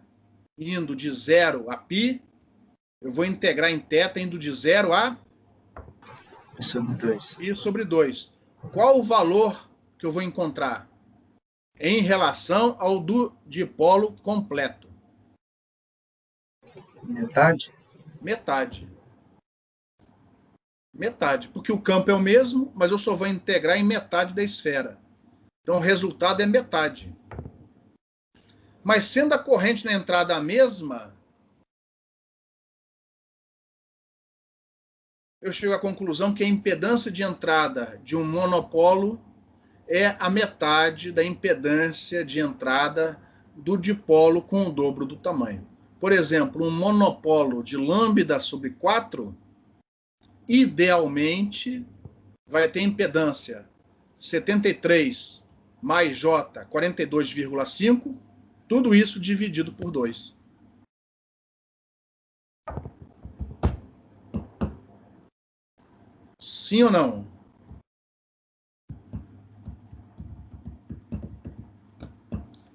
indo de 0 a π, eu vou integrar em θ indo de 0 a Π sobre 2. π sobre 2. Qual o valor que eu vou encontrar em relação ao do dipolo completo? Metade? Metade. Metade, porque o campo é o mesmo, mas eu só vou integrar em metade da esfera. Então, o resultado é metade. Mas, sendo a corrente na entrada a mesma, eu chego à conclusão que a impedância de entrada de um monopolo é a metade da impedância de entrada do dipolo com o dobro do tamanho. Por exemplo, um monopolo de lambda sobre 4, idealmente, vai ter impedância 73 mais J, 42,5, tudo isso dividido por 2. Sim ou não?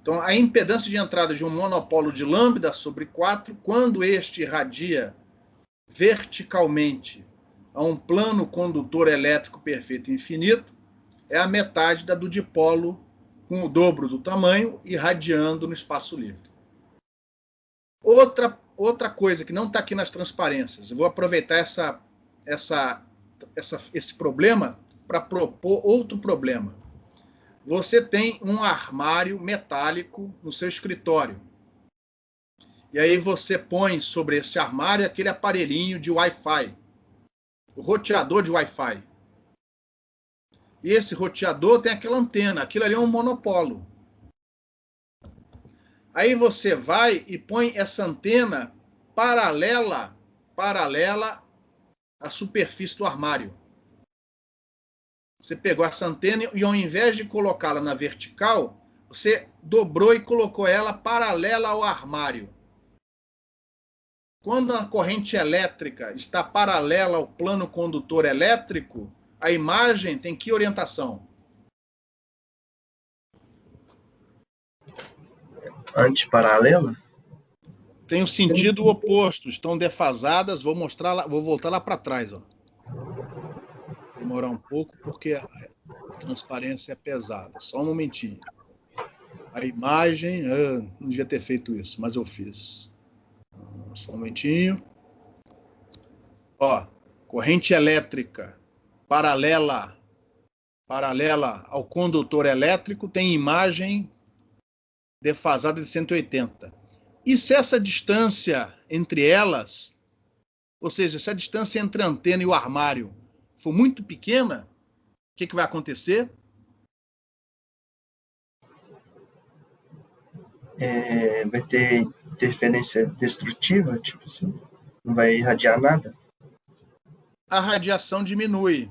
Então, a impedância de entrada de um monopolo de lambda sobre 4, quando este irradia verticalmente a um plano condutor elétrico perfeito infinito, é a metade da do dipolo com o dobro do tamanho, irradiando no espaço livre. Outra coisa que não está aqui nas transparências, eu vou aproveitar esse problema para propor outro problema. Você tem um armário metálico no seu escritório. E aí você põe sobre esse armário aquele aparelhinho de Wi-Fi, o roteador de Wi-Fi. E esse roteador tem aquela antena, aquilo ali é um monopolo. Aí você vai e põe essa antena paralela à superfície do armário. Você pegou essa antena e, ao invés de colocá-la na vertical, você dobrou e colocou ela paralela ao armário. Quando a corrente elétrica está paralela ao plano condutor elétrico, a imagem tem que orientação? Antiparalela? Tem o sentido oposto, estão defasadas. Vou voltar lá para trás. Ó. Demorar um pouco porque a transparência é pesada. Só um momentinho. A imagem, não devia ter feito isso, mas eu fiz. Só um momentinho. Ó, corrente elétrica paralela ao condutor elétrico tem imagem defasada de 180. E se essa distância entre elas, ou seja, se a distância entre a antena e o armário for muito pequena, o que vai acontecer? Vai ter interferência destrutiva, tipo assim, não vai irradiar nada? A radiação diminui.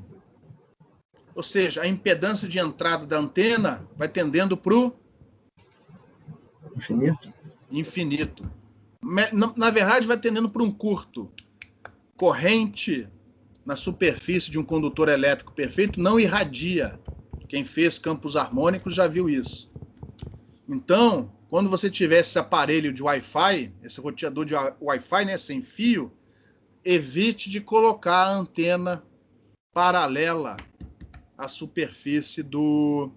Ou seja, a impedância de entrada da antena vai tendendo para o infinito. Na verdade, vai tendendo para um curto. Corrente na superfície de um condutor elétrico perfeito não irradia. Quem fez campos harmônicos já viu isso. Então, quando você tiver esse aparelho de Wi-Fi, esse roteador de Wi-Fi, né, sem fio, evite de colocar a antena paralela à superfície do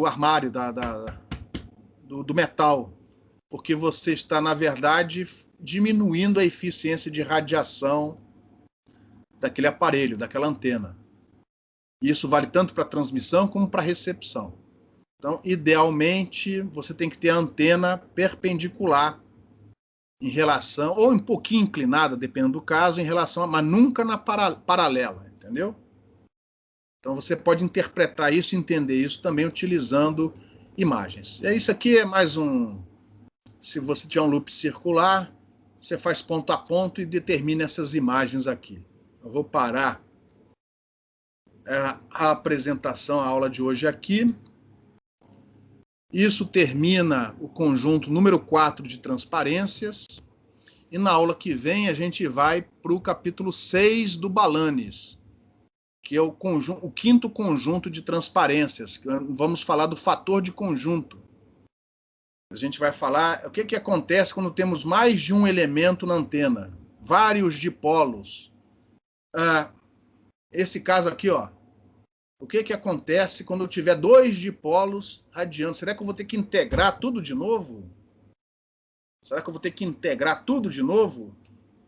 armário, do metal, porque você está, na verdade, diminuindo a eficiência de radiação daquele aparelho, daquela antena. Isso vale tanto para transmissão como para recepção. Então, idealmente, você tem que ter a antena perpendicular em relação, ou um pouquinho inclinada, dependendo do caso, em relação, mas nunca na paralela, entendeu? Então, você pode interpretar isso, entender isso também utilizando imagens. E isso aqui é mais um... Se você tiver um loop circular, você faz ponto a ponto e determina essas imagens aqui. Eu vou parar a apresentação, a aula de hoje aqui. Isso termina o conjunto número 4 de transparências. E na aula que vem a gente vai para o capítulo 6 do Balanis, que é o 5º conjunto de transparências. Vamos falar do fator de conjunto. A gente vai falar o que acontece quando temos mais de um elemento na antena, vários dipolos. Esse caso aqui, ó, o que acontece quando eu tiver 2 dipolos radiando? Será que eu vou ter que integrar tudo de novo? Será que eu vou ter que integrar tudo de novo?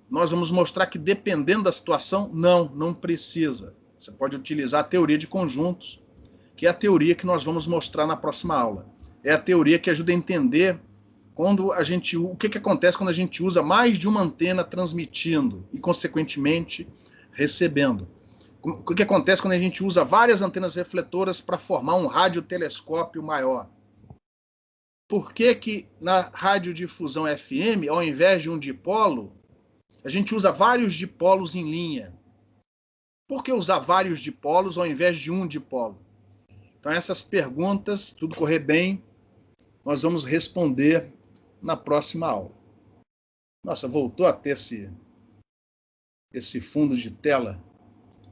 Nós vamos mostrar que, dependendo da situação, não precisa. Você pode utilizar a teoria de conjuntos, que é a teoria que nós vamos mostrar na próxima aula. É a teoria que ajuda a entender o que acontece quando a gente usa mais de uma antena transmitindo e, consequentemente, recebendo. O que acontece quando a gente usa várias antenas refletoras para formar um radiotelescópio maior? Por que na radiodifusão FM, ao invés de um dipolo, a gente usa vários dipolos em linha? Por que usar vários dipolos ao invés de um dipolo? Então, essas perguntas, tudo correr bem, nós vamos responder na próxima aula. Nossa, voltou a ter esse fundo de tela.